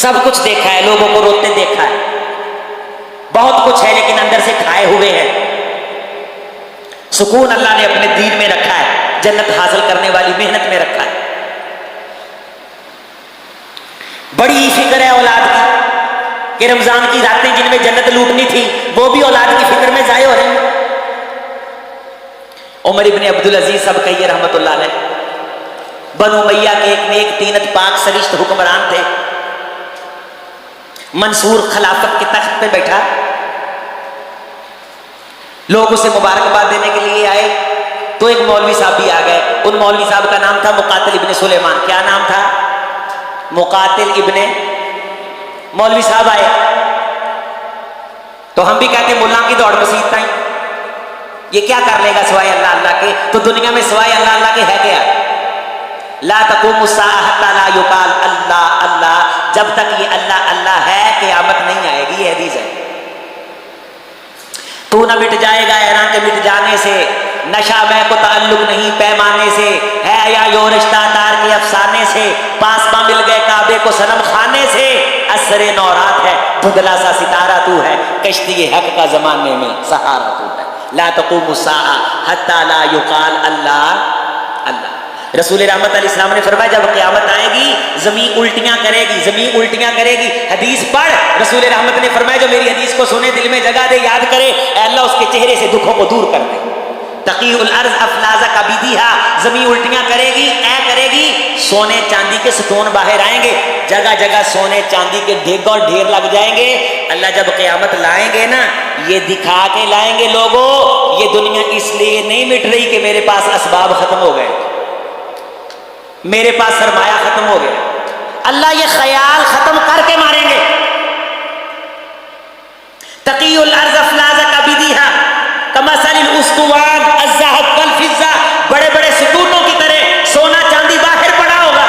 سب کچھ دیکھا ہے، لوگوں کو روتے دیکھا ہے، بہت کچھ ہے، لیکن اندر سے کھائے ہوئے ہیں۔ سکون اللہ نے اپنے دین میں رکھا ہے، جنت حاصل کرنے والی محنت میں رکھا ہے۔ بڑی فکر ہے اولاد کی کہ رمضان کی راتیں جن میں جنت لوٹنی تھی وہ بھی اولاد کی فکر میں ضائع ہو رہی ہیں۔ عمر ابن عبدالعزیز سب کہیے رحمت اللہ علیہ، بنو امیہ کے ایک نیک تینت پاک سرشت حکمران تھے۔ منصور خلافت کے تخت پہ بیٹھا، لوگ اسے مبارکباد دینے کے لیے آئے تو ایک مولوی صاحب بھی آ گئے۔ ان مولوی صاحب کا نام تھا مقاتل ابن سلیمان۔ کیا نام تھا؟ مقاتل ابن۔ مولوی صاحب آئے تو ہم بھی کہتے ہیں ملا کی دوڑ مسیح تائیں، یہ کیا کر لے گا سوائے اللہ اللہ کے؟ تو دنیا میں سوائے اللہ اللہ کے ہے کیا؟ لا تقوم الساعہ حتی لا یقال اللہ اللہ، جب تک یہ اللہ اللہ ہے قیامت نہیں آئے گی، یہ حدیث ہے۔ تو نہ مٹ جائے گا ایران کے مٹ جانے سے، نشہ میں کو تعلق نہیں پیمانے سے، ہے یا یو رشتہ دار کے افسانے سے، پاسباں مل گئے کعبے کو صنم خانے سے، عصر نورات ہے دھندلا سا ستارہ تو ہے، کشتی حق کا زمانے میں سہارا تو ہے۔ لا تقوم الساعہ حتی لا یقال اللہ اللہ۔ رسول رحمت علیہ السلام نے فرمایا جب قیامت آئے گی زمین الٹیاں کرے گی، زمین الٹیاں کرے گی۔ حدیث پڑھ، رسول رحمت نے فرمایا جو میری حدیث کو سنے دل میں جگہ دے یاد کرے، اے اللہ اس کے چہرے سے دکھوں کو دور کر دے۔ تقیع الارض افلاذ کبیدیہا، زمین الٹیاں کرے گی، اے کرے گی، سونے چاندی کے ستون باہر آئیں گے، جگہ جگہ سونے چاندی کے ڈھیگ اور ڈھیر لگ جائیں گے۔ اللہ جب قیامت لائیں گے نا، یہ دکھا کے لائیں گے لوگوں یہ دنیا اس لیے نہیں مٹ رہی کہ میرے پاس اسباب ختم ہو گئے، میرے پاس سرمایہ ختم ہو گیا، اللہ یہ خیال ختم کر کے ماریں گے۔ تُسْقِيُ الْأَرْضَ أَفْلَاجَكَ بِدِيهَا كَمَثَلِ الْأُسْطُوَانِ الذَّهَبِ وَالْفِضَّةِ، بڑے بڑے ستونوں کی طرح سونا چاندی باہر پڑا ہوگا.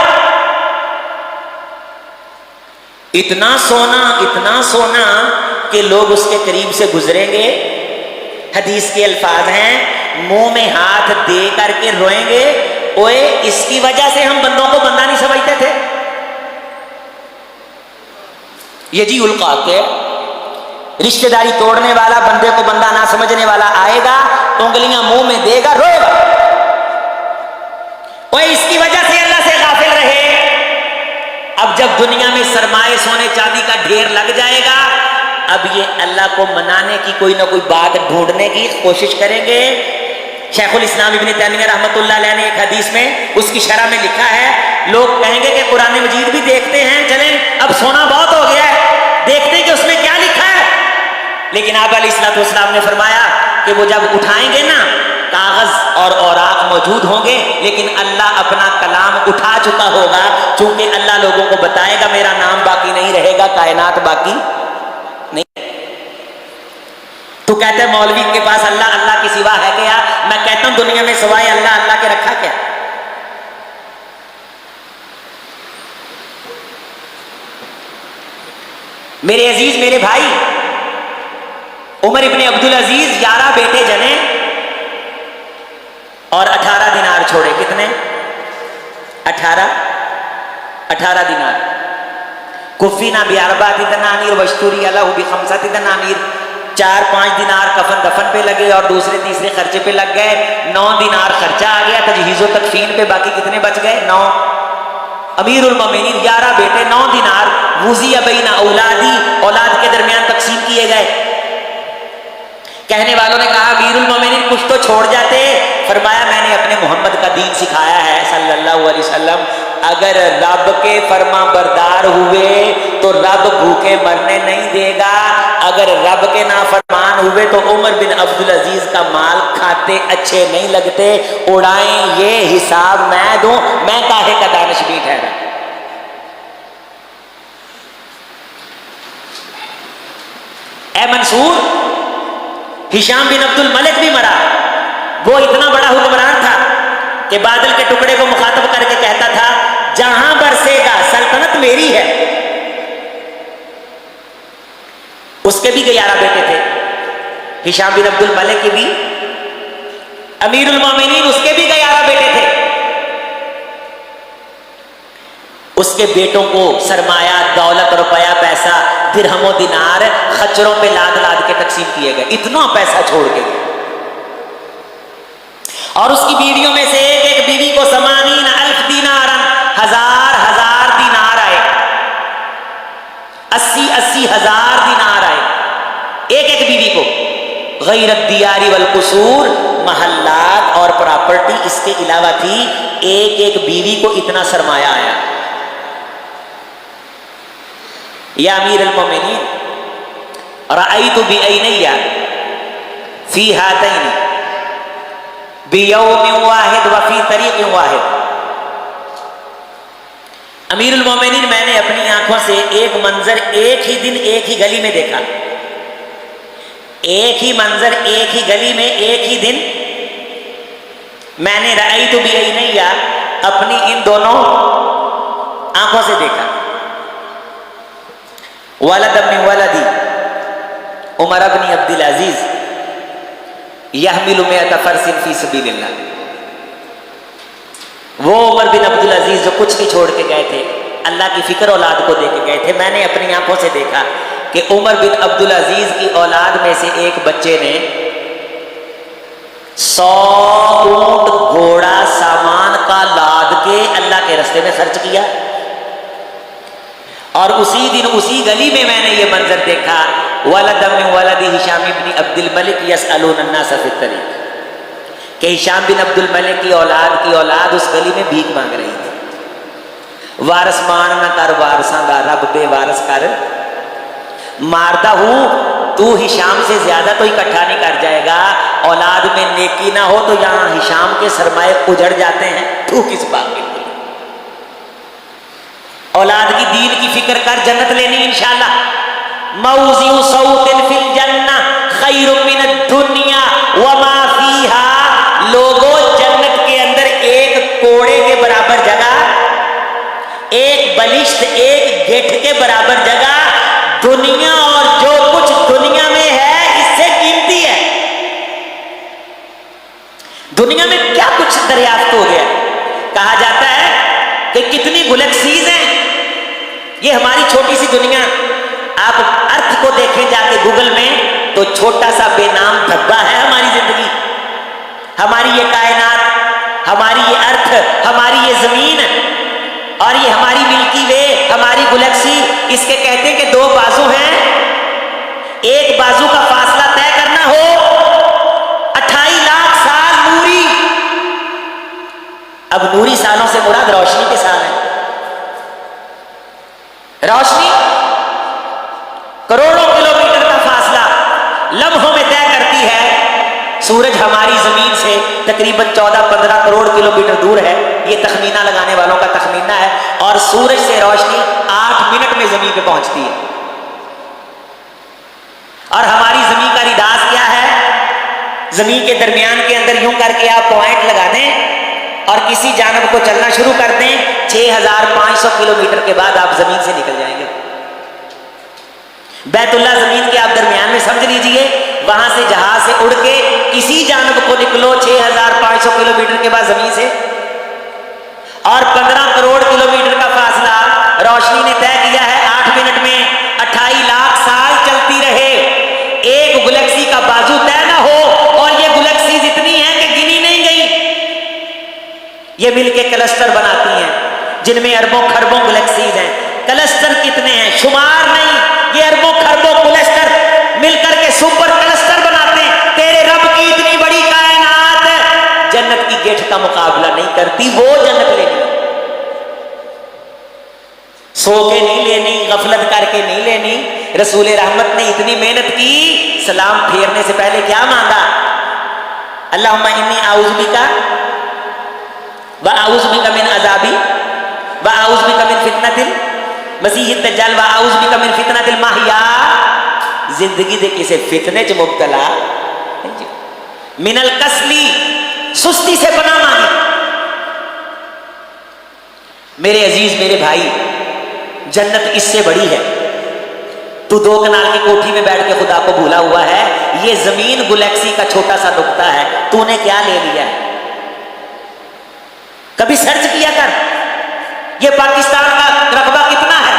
اتنا سونا کہ لوگ اس کے قریب سے گزریں گے. حدیث کے الفاظ ہیں منہ میں ہاتھ دے کر کے روئیں گے، اوے اس کی وجہ سے ہم بندوں کو بندہ نہیں سمجھتے تھے. یہ جی القاطع، رشتہ داری توڑنے والا، بندے کو بندہ نہ سمجھنے والا آئے گا، انگلیاں منہ میں دے گا، روئے گا، اوے اس کی وجہ سے اللہ سے غافل رہے. اب جب دنیا میں سرمایہ سونے چاندی کا ڈھیر لگ جائے گا، اب یہ اللہ کو منانے کی کوئی نہ کوئی بات ڈھونڈنے کی کوشش کریں گے. شیخ الاسلام ابن تیمیہ رحمۃ اللہ علیہ نے ایک حدیث میں اس کی شرح میں لکھا ہے، لوگ کہیں گے کہ قرآن مجید بھی دیکھتے ہیں، چلیں اب سونا بہت ہو گیا ہے، دیکھتے ہیں کہ اس میں کیا لکھا ہے. لیکن آپ علیہ الصلوۃ والسلام نے فرمایا کہ وہ جب اٹھائیں گے نا، کاغذ اور اوراق موجود ہوں گے، لیکن اللہ اپنا کلام اٹھا چکا ہوگا، چونکہ اللہ لوگوں کو بتائے گا میرا نام باقی نہیں رہے گا، کائنات باقی نہیں. تو کہتے ہیں مولوی کے پاس اللہ اللہ کے سوا ہے کیا؟ میں کہتا ہوں دنیا میں سوائے اللہ اللہ کے رکھا کیا؟ میرے عزیز، میرے بھائی، عمر ابن عبدالعزیز 11 بیٹے جنے اور 18 دینار چھوڑے. کتنے؟ 18 دینار. کفینا باربعۃ دنانیر واشتری لہ بخمسۃ دنانیر. 4-5 دینار کفن دفن پہ لگے اور دوسرے تیسرے خرچے پہ لگ گئے. 9 دینار خرچہ آ گیا تجہیز و تکفین پہ. باقی کتنے بچ گئے؟ 9. امیر المومنین 11 بیٹے، 9 دینار. وزی بین اولادی، اولاد کے درمیان تقسیم کیے گئے. کہنے والوں نے کہا امیر المومنین کچھ تو چھوڑ جاتے. فرمایا میں نے اپنے محمد کا دین سکھایا ہے صلی اللہ علیہ وسلم، اگر رب کے فرما بردار ہوئے تو رب بھوکے مرنے نہیں دے گا، اگر رب کے نافرمان ہوئے تو عمر بن عبدالعزیز کا مال کھاتے اچھے نہیں لگتے، اڑائیں یہ حساب میں دوں، میں کاہے کا دانش بھی ٹھہرا. اے منصور، ہشام بن عبد الملک بھی مرا. وہ اتنا بڑا حکمران تھا کہ بادل کے ٹکڑے کو مخاطب کر کے کہتا تھا جہاں برسے گا سلطنت میری ہے. اس کے بھی 11 بیٹے تھے. ہشام بن عبد الملک کے بھی، امیر المومنین اس کے بھی 11 بیٹے تھے. اس کے بیٹوں کو سرمایہ، دولت، روپیہ، پیسہ، درہم و دینار خچروں پہ لاد لاد کے تقسیم کیے گئے. اتنا پیسہ چھوڑ کے گئے. اور اس کی بیویوں میں سے ایک ایک بیوی کو 80,000 دینارا، ہزار دینار آئے. 80,000 دینار آئے ایک ایک بیوی کو. غیر الدیار والقصور، محلات اور پراپرٹی اس کے علاوہ تھی. ایک ایک بیوی کو اتنا سرمایہ آیا. یا امیر المومنین، رأیت بعینی فی ہاتین بیوم واحد وفی طریق واحد. امیر المومنین، میں نے اپنی آنکھوں سے ایک منظر ایک ہی دن ایک ہی گلی میں دیکھا. ایک ہی منظر ایک ہی گلی میں ایک ہی دن میں نے رأیت بعینی اپنی ان دونوں آنکھوں سے دیکھا. ولد ابن ولدی عمر ابن عبدالعزیز یحمل 100 فرس فی سبیل اللہ. وہ عمر بن عبدالعزیز جو کچھ نہیں چھوڑ کے گئے تھے، اللہ کی فکر اولاد کو دے کے گئے تھے. میں نے اپنی آنکھوں سے دیکھا کہ عمر بن عبدالعزیز کی اولاد میں سے ایک بچے نے 100 اونٹ گھوڑا سامان کا لاد کے اللہ کے راستے میں خرچ کیا. اور اسی دن اسی گلی میں نے یہ منظر دیکھا، ولد من ولد ہشام بن عبد الملک یسألون الناس فی الطریق، کہ ہشام بن عبد الملک کی اولاد اس گلی میں بھیک مانگ رہی تھی. وارث مان نہ کر وارثاں دا رب بے وارث کر. مارتا ہوں تو ہشام سے زیادہ تو اکٹھا نہیں کر جائے گا. اولاد میں نیکی نہ ہو تو یہاں ہشام کے سرمائے اجڑ جاتے ہیں. تو کس بات میں اولاد کی دین کی فکر کر، جنت لینی انشاءاللہ. موضع صوت فی الجنہ، خیر من الدنیا وما فیہا، لوگوں جنت کے اندر ایک کوڑے کے برابر جگہ، ایک بلشت، ایک گٹھ کے برابر جگہ دنیا اور جو کچھ دنیا میں ہے اس سے قیمتی ہے۔ دنیا میں کیا کچھ دریافت ہو گیا، کہا جاتا ہے کہ کتنی گلیکسیز ہیں، یہ ہماری چھوٹی سی دنیا، آپ ارتھ کو دیکھیں جا کے گوگل میں تو چھوٹا سا بے نام دھبا ہے ہماری زندگی، ہماری یہ کائنات، ہماری یہ ارتھ، ہماری یہ زمین اور یہ ہماری ملکی وے، ہماری گلیکسی، اس کے کہتے ہیں کہ دو بازو ہیں، ایک بازو کا فاصلہ طے کرنا ہو 28 لاکھ سال نوری، اب نوری سالوں سے مراد روشنی کے سال ہے، روشنی کروڑوں کلومیٹر کا فاصلہ لمحوں میں طے کرتی ہے، سورج ہماری زمین سے تقریباً 14-15 کروڑ کلومیٹر دور ہے، یہ تخمینہ لگانے والوں کا تخمینہ ہے، اور سورج سے روشنی 8 منٹ میں زمین پہ پہنچتی ہے، اور ہماری زمین کا رداس کیا ہے، زمین کے درمیان کے اندر یوں کر کے آپ پوائنٹ لگا دیں اور کسی جانب کو چلنا شروع کر دیں، 6500 کلومیٹر کے بعد آپ زمین سے نکل جائیں گے۔ بیت اللہ زمین کے آپ درمیان میں سمجھ لیجئے، وہاں سے جہاز سے اڑ کے کسی جانب کو نکلو 6500 کلومیٹر کے بعد زمین سے، اور 15 کروڑ کلومیٹر کا فاصلہ روشنی نے طے کیا ہے 8 منٹ میں، 28 لاکھ سال چلتی رہے، ایک گلیکسی کا بازو طے نہ ہو، اور یہ گلیکسیز اتنی ہیں کہ گنی نہیں گئی، یہ مل کے کلسٹر بناتی ہیں جن میں اربوں خربوں گلیکسیز ہیں، کلسٹر کتنے ہیں شمار نہیں، یہ اربوں خربوں کلسٹر مل کر کے سپر کلسٹر بناتے ہیں، تیرے رب کی اتنی بڑی کائنات جنت کی گٹھ کا مقابلہ نہیں کرتی، وہ جنت لینی، سو کے نہیں لینی، غفلت کر کے نہیں لینی۔ رسول رحمت نے اتنی محنت کی، سلام پھیرنے سے پہلے کیا مانگا، اللہم انی اعوذ بک واعوذ بک من عذابی واعوذ بک من فتنۃ المسیح الدجال واعوذ بک من فتنۃ المحیا، زندگی دے کسے فتنے چ مبتلا، من الکسلی، سستی سے پناہ مانگی۔ میرے عزیز، میرے بھائی، جنت اس سے بڑی ہے، تو 2 کنال کی کوٹھی میں بیٹھ کے خدا کو بھولا ہوا ہے، یہ زمین گلیکسی کا چھوٹا سا نقطہ ہے، تو نے کیا لے لیا ہے؟ کبھی سرچ کیا کر، یہ پاکستان کا رقبہ کتنا ہے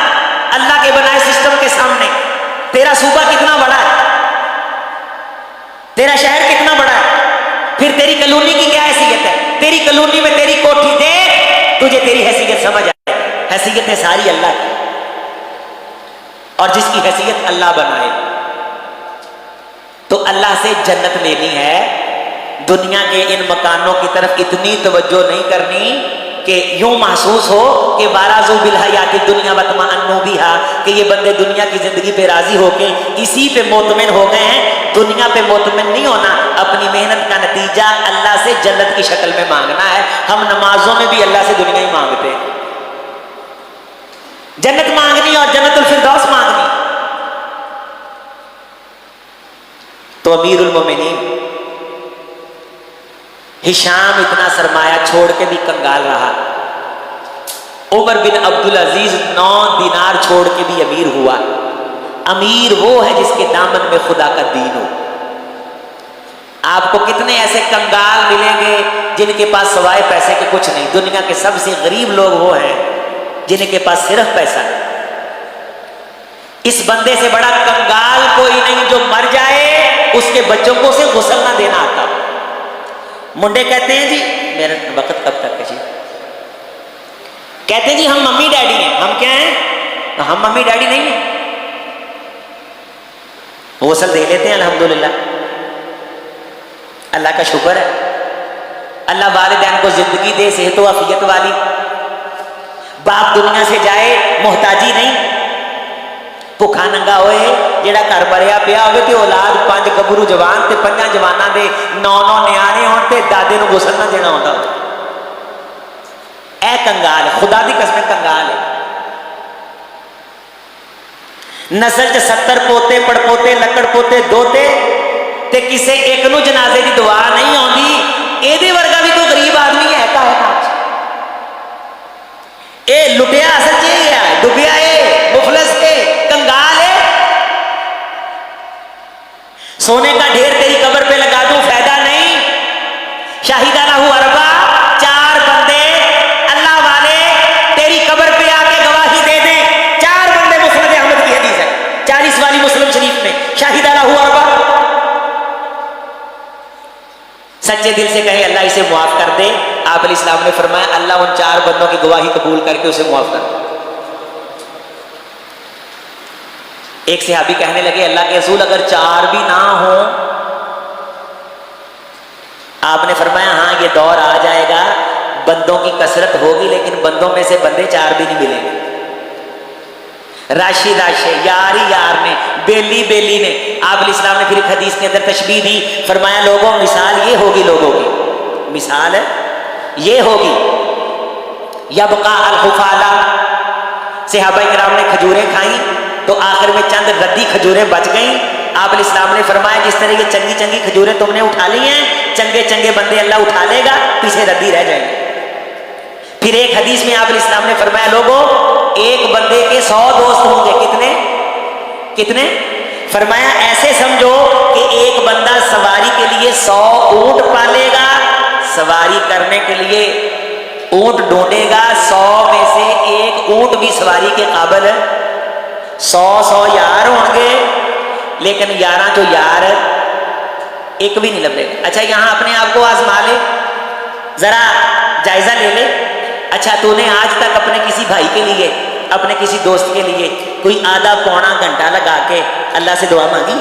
اللہ کے بنائے سسٹم کے سامنے، تیرا صوبہ کتنا بڑا ہے، تیرا شہر کتنا بڑا ہے، پھر تیری کالونی کی کیا حیثیت ہے، تیری کالونی میں تیری کوٹھی دیکھ، تجھے تیری حیثیت سمجھ آئے، حیثیت ہے ساری اللہ کی، اور جس کی حیثیت اللہ بنائے، تو اللہ سے جنت لینی ہے، دنیا کے ان مکانوں کی طرف اتنی توجہ نہیں کرنی کہ یوں محسوس ہو کہ بارازو بالحیات الدنیا وطمئنوا بہا، کہ یہ بندے دنیا کی زندگی پہ راضی ہو کے اسی پہ مطمئن ہو گئے ہیں، دنیا پہ مطمئن نہیں ہونا، اپنی محنت کا نتیجہ اللہ سے جنت کی شکل میں مانگنا ہے۔ ہم نمازوں میں بھی اللہ سے دنیا ہی مانگتے ہیں، جنت مانگنی اور جنت الفردوس مانگنی۔ تو امیر المومنین ہشام اتنا سرمایہ چھوڑ کے بھی کنگال رہا، عمر بن عبدالعزیز 9 دینار چھوڑ کے بھی امیر ہوا۔ امیر وہ ہے جس کے دامن میں خدا کا دین ہو۔ آپ کو کتنے ایسے کنگال ملیں گے جن کے پاس سوائے پیسے کے کچھ نہیں، دنیا کے سب سے غریب لوگ وہ ہیں جن کے پاس صرف پیسہ ہے۔ اس بندے سے بڑا کنگال کوئی نہیں جو مر جائے اس کے بچوں کو اسے غسل نہ دینا آتا۔ منڈے کہتے ہیں جی میرا وقت کب تک ہے جی، کہتے ہیں جی ہم ممی ڈیڈی ہیں، ہم کیا ہیں، ہم ممی ڈیڈی نہیں ہیں، غسل دے لیتے ہیں الحمدللہ، اللہ کا شکر ہے، اللہ والدین کو زندگی دے صحت و عافیت والی، باپ دنیا سے جائے محتاجی نہیں، ਭੁੱਖਾ ਨੰਗਾ ਹੋਏ ਜਿਹੜਾ ਘਰ ਭਰਿਆ ਪਿਆ ਹੋਵੇ ਤੇ ਔਲਾਦ 5 ਗੱਭਰੂ ਜਵਾਨ ਤੇ 5 ਜਵਾਨਾਂ ਦੇ 9 ਨਿਆਣੇ ਹੋਣ ਤੇ ਦਾਦੇ ਨੂੰ ਗੁਸਲ ਨਾ ਦੇਣਾ ਹੁੰਦਾ, ਇਹ ਕੰਗਾਲ, ਖੁਦਾ ਦੀ ਕਸਮ ਕੰਗਾਲ ਹੈ। نسل چ 70 پوتے پڑپوتے لکڑ پوتے دوتے تے کسے ایک نو جنازے دی دعا نہیں آندی، اے دے ورگا بھی کوئی غریب آدمی ہے کائنات اے لٹیا سچے گیا ڈبیا ہے مفلس ہے کنگال ہے، سونے کا ڈھیر تیری قبر پہ لگا دوں فائدہ نہیں، شاہدہ لہو اربع، چار بندے اللہ والے تیری قبر پہ آ کے گواہی دے دیں، چار بندے، مسند احمد کی حدیث ہے 40 والی مسلم شریف میں، شاہدہ لہو اربع، سچے دل سے کہیں اللہ اسے معاف کر دے، آپ علیہ السلام نے فرمایا اللہ ان چار بندوں کی گواہی قبول کر کے اسے معاف کر دے۔ ایک صحابی کہنے لگے اللہ کے رسول اگر چار بھی نہ ہوں، آپ نے فرمایا ہاں یہ دور آ جائے گا بندوں کی کثرت ہوگی لیکن بندوں میں سے بندے چار بھی نہیں ملیں گے، راشی راشے، یار ہی یار نے، بیلی بیلی نے۔ آپ علیہ السلام نے پھر ایک حدیث کے اندر تشبیہ دی، فرمایا لوگوں مثال یہ ہوگی، لوگوں کی مثال یہ ہوگی، یبقى الحفالہ، صحابہ کرام نے کھجوریں کھائیں تو آخر میں چند ردی کھجوریں بچ گئیں، آپ علیہ السلام نے فرمایا جس طرح یہ چنگی چنگی کھجوریں تم نے اٹھا لی ہیں، چنگے چنگے بندے اللہ اٹھا لے گا، پیچھے ردی رہ جائیں گے۔ پھر ایک حدیث میں آپ علیہ السلام نے فرمایا لوگوں ایک بندے کے 100 دوست ہوں گے، کتنے کتنے؟ فرمایا ایسے سمجھو کہ ایک بندہ سواری کے لیے 100 اونٹ پالے گا، سواری کرنے کے لیے اونٹ ڈھونڈے گا، 100 میں سے ایک اونٹ بھی سواری کے قابل ہے، 100 یار ہوں گے لیکن 11 جو یار ایک بھی نہیں لبے گا۔ اچھا یہاں اپنے آپ کو آزما لے، ذرا جائزہ لے لے، اچھا تو نے آج تک اپنے کسی بھائی کے لیے، اپنے کسی دوست کے لیے کوئی آدھا پونا گھنٹہ لگا کے اللہ سے دعا مانگی؟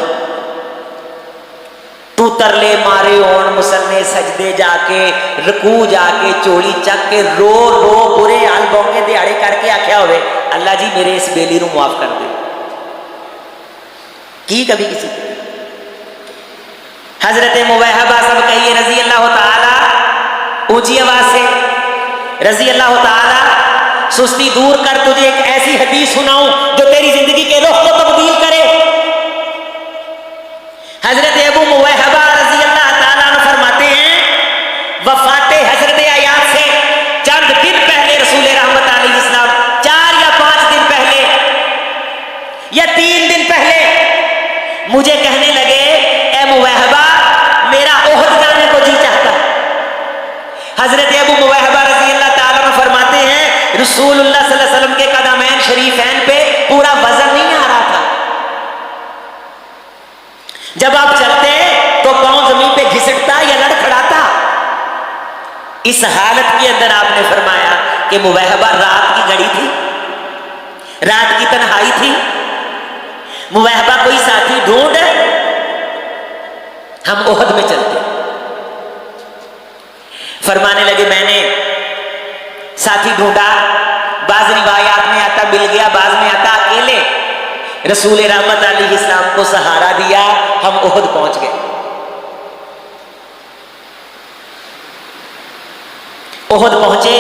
تو ترلے مارے ہون مسلے سجدے جا کے رکوع جا کے چولی چک کے رو رو برے حال بونگے دیہڑے کر کے آکھیا ہوئے اللہ جی میرے اس بیلی نو معاف کر دے؟ کی کبھی کسی؟ حضرت موہبہ سب کہیے رضی اللہ تعالی، اونچی آواز سے رضی اللہ تعالی، سستی دور کر، تجھے ایک ایسی حدیث سناؤں جو تیری زندگی کے رخ کو تبدیل کرے۔ حضرت ابو موہبہ رضی اللہ تعالیٰ عنہ فرماتے ہیں وفات حضرت عیاض سے چند دن پہلے رسول رحمت علیہ السلام 4 یا 5 دن پہلے یا 3 دن پہلے مجھے کہنے لگے اے موہبہ میرا احد جانے کو جی چاہتا ہے۔ حضرت ابو موہبہ رضی اللہ تعالیٰ عنہ فرماتے ہیں رسول اللہ صلی اللہ علیہ وسلم کے قدمین شریفین پہ پورا وزن نہیں آ رہا تھا، جب آپ چلتے تو پاؤں زمین پہ گھسٹتا یا لڑکھڑاتا۔ اس حالت کے اندر آپ نے فرمایا کہ موہبہ رات کی گھڑی تھی، رات کی تنہائی تھی، موہبہ کوئی ساتھی ڈھونڈ، ہم احد میں چلتے۔ فرمانے لگے میں نے ساتھی ڈھونڈا، بعض روایات میں آتا مل گیا، بعض میں آتا اکیلے، رسول رحمت علیہ السلام کو سہارا دیا، ہم احد پہنچ گئے۔ احد پہنچے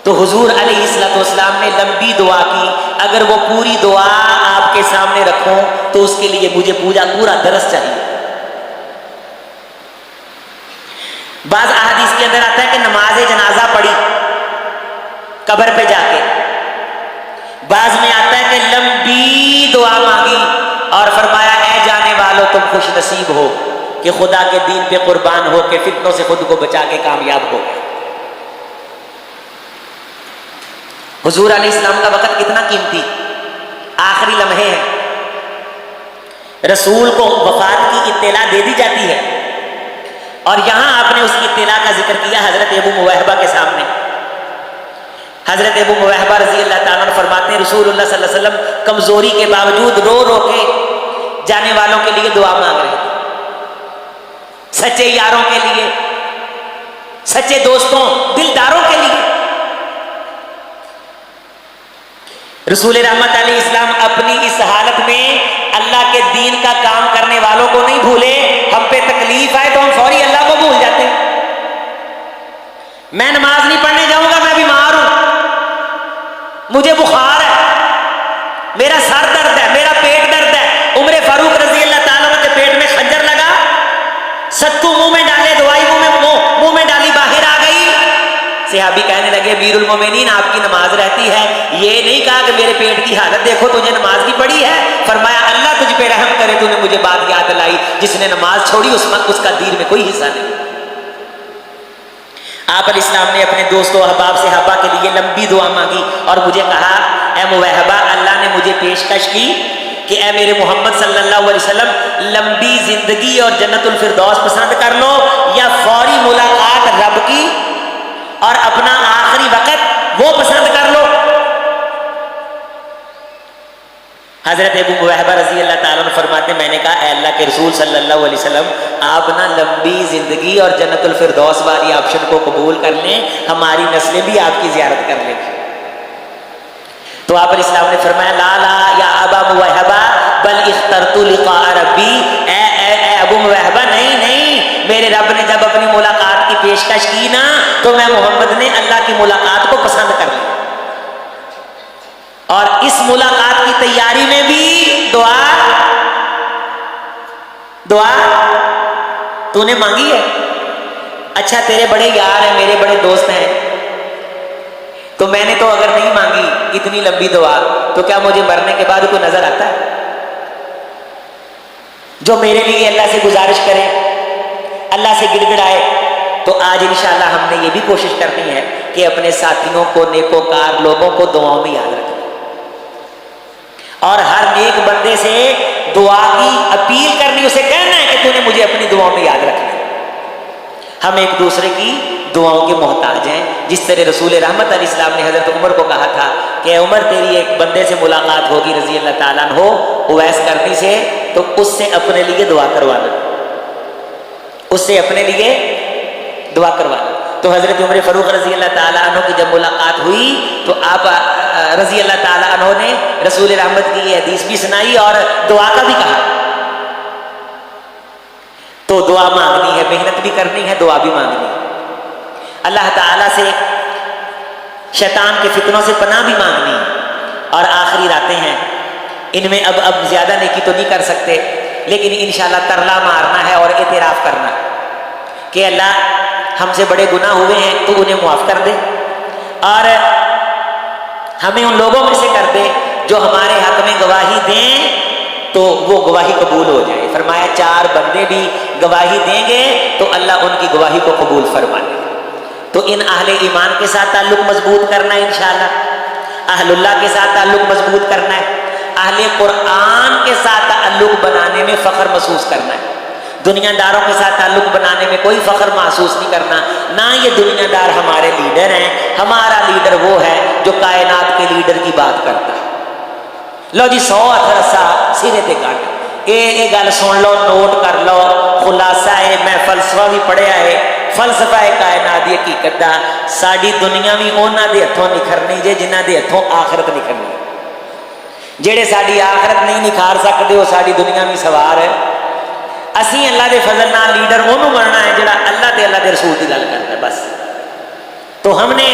تو حضور علیہ السلام نے لمبی دعا کی، اگر وہ پوری دعا آپ کے سامنے رکھوں تو اس کے لیے مجھے پورا درس چاہیے۔ بعض احادیث کے اندر آتا ہے کہ نماز جنازہ پڑھی قبر پہ جا کے، بعض میں آتا ہے کہ لمبی دعا مانگی اور فرمایا اے جانے والو تم خوش نصیب ہو کہ خدا کے دین پہ قربان ہو کے فتنوں سے خود کو بچا کے کامیاب ہو گئے۔ حضور علیہ السلام کا وقت کتنا قیمتی، آخری لمحے ہیں، رسول کو وفات کی اطلاع دے دی جاتی ہے اور یہاں آپ نے اس کی اطلاع کا ذکر کیا حضرت ابو موہبہ کے سامنے۔ حضرت ابو موہبہ رضی اللہ تعالیٰ عنہ فرماتے ہیں رسول اللہ صلی اللہ علیہ وسلم کمزوری کے باوجود رو رو کے جانے والوں کے لیے دعا مانگ رہے تھے، سچے یاروں کے لیے، سچے دوستوں، دلداروں کے لیے۔ رسول رحمت علیہ السلام اپنی اس حالت میں اللہ کے دین کا کام کرنے والوں کو نہیں بھولے۔ ہم پہ تکلیف آئے تو ہم فوری اللہ کو بھول جاتے ہیں، میں نماز نہیں پڑھنے جاؤں گا، میں بیمار ہوں، مجھے بخار ہے، میرا سر درد ہے، میرا پیٹ درد ہے۔ عمر فاروق رضی اللہ تعالیٰ عنہ کے پیٹ ستو منہ میں ڈالے دوائی منہ میں ڈالی باہر آ گئی. صحابی کہنے لگے امیر المومنین آپ کی نماز رہتی ہے, یہ نہیں کہا کہ میرے پیٹ کی حالت دیکھو تجھے نماز کی پڑی ہے. فرمایا اللہ تجھ پہ رحم کرے, تو نے مجھے بات یاد دلائی, جس نے نماز چھوڑی اس کا دین میں کوئی حصہ نہیں. آپ علیہ السلام نے اپنے دوستوں احباب صحابہ کے لیے لمبی دعا مانگی اور مجھے کہا اے موہبہ, اللہ نے مجھے پیشکش کی کہ اے میرے محمد صلی اللہ علیہ وسلم, لمبی زندگی اور جنت الفردوس پسند کر لو یا فوری ملاقات رب کی اور اپنا آخری وقت وہ پسند کر لو. حضرت ابو موہبہ رضی اللہ تعالیٰ عنہ فرماتے میں نے کہا اے اللہ کے رسول صلی اللہ علیہ وسلم, آپ نا لمبی زندگی اور جنت الفردوس والی آپشن کو قبول کر لیں, ہماری نسلیں بھی آپ کی زیارت کر لیں. تو آپ علیہ السلام نے فرمایا لا لا یا ابا موہبہ بل اخترت لقاء ربی, اے ابو موہبہ نہیں, میرے رب نے جب اپنی ملاقات کی پیشکش کی نا تو میں محمد نے اللہ کی ملاقات کو پسند کر لیا, اور اس ملاقات کی تیاری میں بھی دعا تو نے مانگی ہے. اچھا تیرے بڑے یار ہیں, میرے بڑے دوست ہیں, تو میں نے تو اگر نہیں مانگی اتنی لمبی دعا تو کیا مجھے مرنے کے بعد کوئی نظر آتا ہے جو میرے لیے اللہ سے گزارش کرے, اللہ سے گڑ گڑائے؟ تو آج انشاءاللہ ہم نے یہ بھی کوشش کرنی ہے کہ اپنے ساتھیوں کو, نیکوکار لوگوں کو دعاؤں میں یاد رکھیں, اور ہر نیک بندے سے دعا کی اپیل کرنی, اسے کہنا ہے کہ تو نے مجھے اپنی دعاؤں میں یاد رکھنا ہے. ہم ایک دوسرے کی دعاؤں کے محتاج ہیں, جس طرح رسول رحمت علیہ السلام نے حضرت عمر کو کہا تھا کہ عمر تیری ایک بندے سے ملاقات ہوگی رضی اللہ تعالیٰ عنہ اویس کرنی سے, تو اس سے اپنے لیے دعا کروانا, اس سے اپنے لیے دعا کروانا. تو حضرت عمر فاروق رضی اللہ تعالیٰ عنہ کی جب ملاقات ہوئی تو آپ رضی اللہ تعالیٰ عنہ نے رسول رحمت کی یہ حدیث بھی سنائی اور دعا کا بھی کہا. تو دعا مانگنی ہے, محنت بھی کرنی ہے, دعا بھی مانگنی ہے. اللہ تعالیٰ سے شیطان کے فتنوں سے پناہ بھی مانگنی ہے. اور آخری راتیں ہیں, ان میں اب زیادہ نیکی تو نہیں کر سکتے, لیکن انشاءاللہ ترلا مارنا ہے اور اعتراف کرنا کہ اللہ ہم سے بڑے گناہ ہوئے ہیں تو انہیں معاف کر دے, اور ہمیں ان لوگوں میں سے کر دے جو ہمارے حق میں گواہی دیں تو وہ گواہی قبول ہو جائے. فرمایا 4 بندے بھی گواہی دیں گے تو اللہ ان کی گواہی کو قبول فرما لے. تو ان اہل ایمان کے ساتھ تعلق مضبوط کرنا ہے انشاءاللہ, اہل اللہ کے ساتھ تعلق مضبوط کرنا ہے, اہل قرآن کے ساتھ تعلق بنانے میں فخر محسوس کرنا ہے. دنیا داروں کے ساتھ تعلق بنانے میں کوئی فخر محسوس نہیں کرنا, نہ یہ دنیا دار ہمارے لیڈر ہیں. ہمارا لیڈر وہ ہے جو کائنات کے لیڈر کی بات کرتا ہے. لو جی 100 اتھرسا سرے تے گل, یہ گل سن لو, نوٹ کر لو, خلاصہ ہے. میں فلسفہ بھی پڑھیا ہے, فلسفہ ہے کائنات دی حقیقت دا. ساری دنیا بھی انہاں دے ہتھوں نکھرنی جے جنہاں دے ہتھوں آخرت نکھرنی. جہے ساری آخرت نہیں نکھار سکتے وہ ساری دنیا بھی سوار ہے. اسی اللہ دے فضل نال لیڈر انہوں بننا ہے جڑا اللہ دے اللہ دے رسول کی گل کرتا ہے بس. تو ہم نے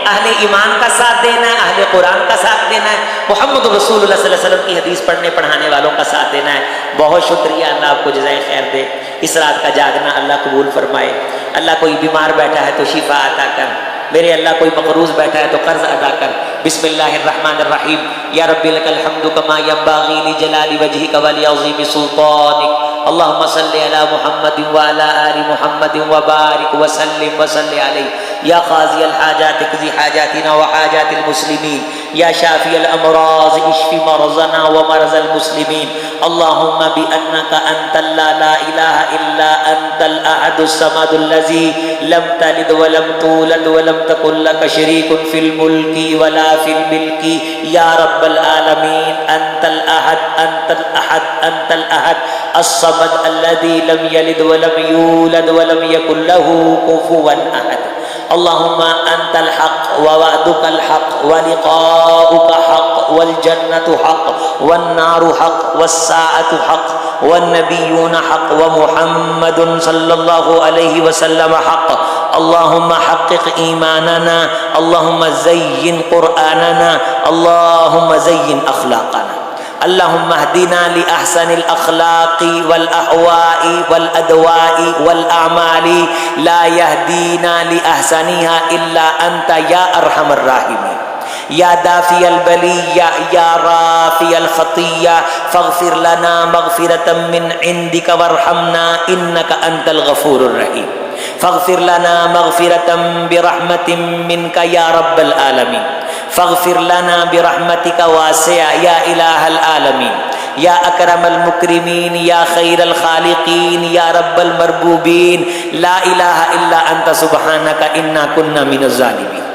اہل ایمان کا ساتھ دینا ہے, اہل قرآن کا ساتھ دینا ہے, محمد رسول اللہ صلی اللہ علیہ وسلم کی حدیث پڑھنے پڑھانے والوں کا ساتھ دینا ہے. بہت شکریہ, اللہ آپ کو جزائے خیر دے. اس رات کا جاگنا اللہ قبول فرمائے. اللہ کوئی بیمار بیٹھا ہے تو شفا عطا کر, میرے اللہ کوئی مقروض بیٹھا ہے تو قرض ادا کر. بسم اللہ الرحمن الرحیم. یا رب لک الحمد کما ینبغی لجلال وجهک ولعظیم سلطانک. اللهم صل على محمد وعلى آل محمد وبارك وسلم وصل عليه. یا قاضی الحاجات اقضی حاجاتنا وحاجات المسلمین. یا شافی الامراض اشف مرضنا ومرض المسلمین. اللهم بأنك انت لا اله الا انت الاحد الصمد الذي لم تلد ولم تولد ولم تكن لك شريك في الملك ولا في الملك. یا رب العالمین انت الاحد انت الاحد انت الاحد الصمد الذي لم يلد ولم يولد ولم يكن له كفوا احد. اللهم انت الحق ووعدك الحق ولقاؤك حق والجنة حق والنار حق والساعة حق والنبيون حق ومحمد صلى الله عليه وسلم حق. اللهم حقق ایماننا, اللهم زين قرآننا, اللهم زين اخلاقنا. اللہم اہدنا لأحسن الاخلاق والاحواء والادواء والاعمال لا يهدينا لأحسنها الا انت یا ارحم الراحمین یا دافی البلیہ یا رافی الخطیہ فاغفر لنا مغفرة من عندك وارحمنا انك انت الغفور الرحیم فاغفر لنا مغفرة برحمة منك یا رب العالمین فاغفر لنا برحمتك واسعة یا الہ العالمین یا اکرم المکرمین یا خیر الخالقین یا رب المربوبین لا الہ الا انت سبحانک انا كنا من الظالمین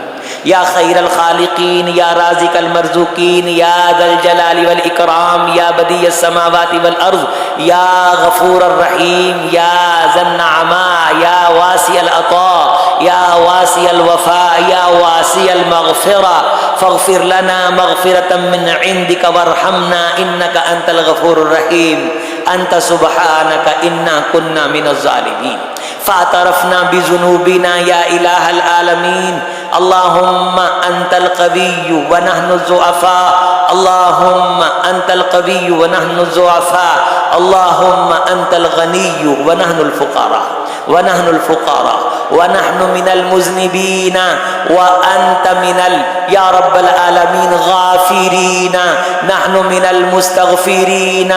یا خیر الخالقین یا رازق المرزوقین یا ذا الجلال والاکرام یا بدیع السماوات والارض یا غفور الرحیم یا ذا النعماء یا واسع العطاء یا واسع الوفاء یا واسع المغفرہ فاغفر لنا مغفرة من عندك وارحمنا انك انت الغفور الرحیم انت سبحانك انا كنا من الظالمین فاعترفنا بذنوبنا یا الہ العالمین اللہم انت القوی ونحن الضعفاء اللہم انت القوی ونحن الضعفاء اللہم انت الغنی ونحن الفقراء ونحن من المذنبین وانت من یا رب العالمین غافرین نحن من المستغفرین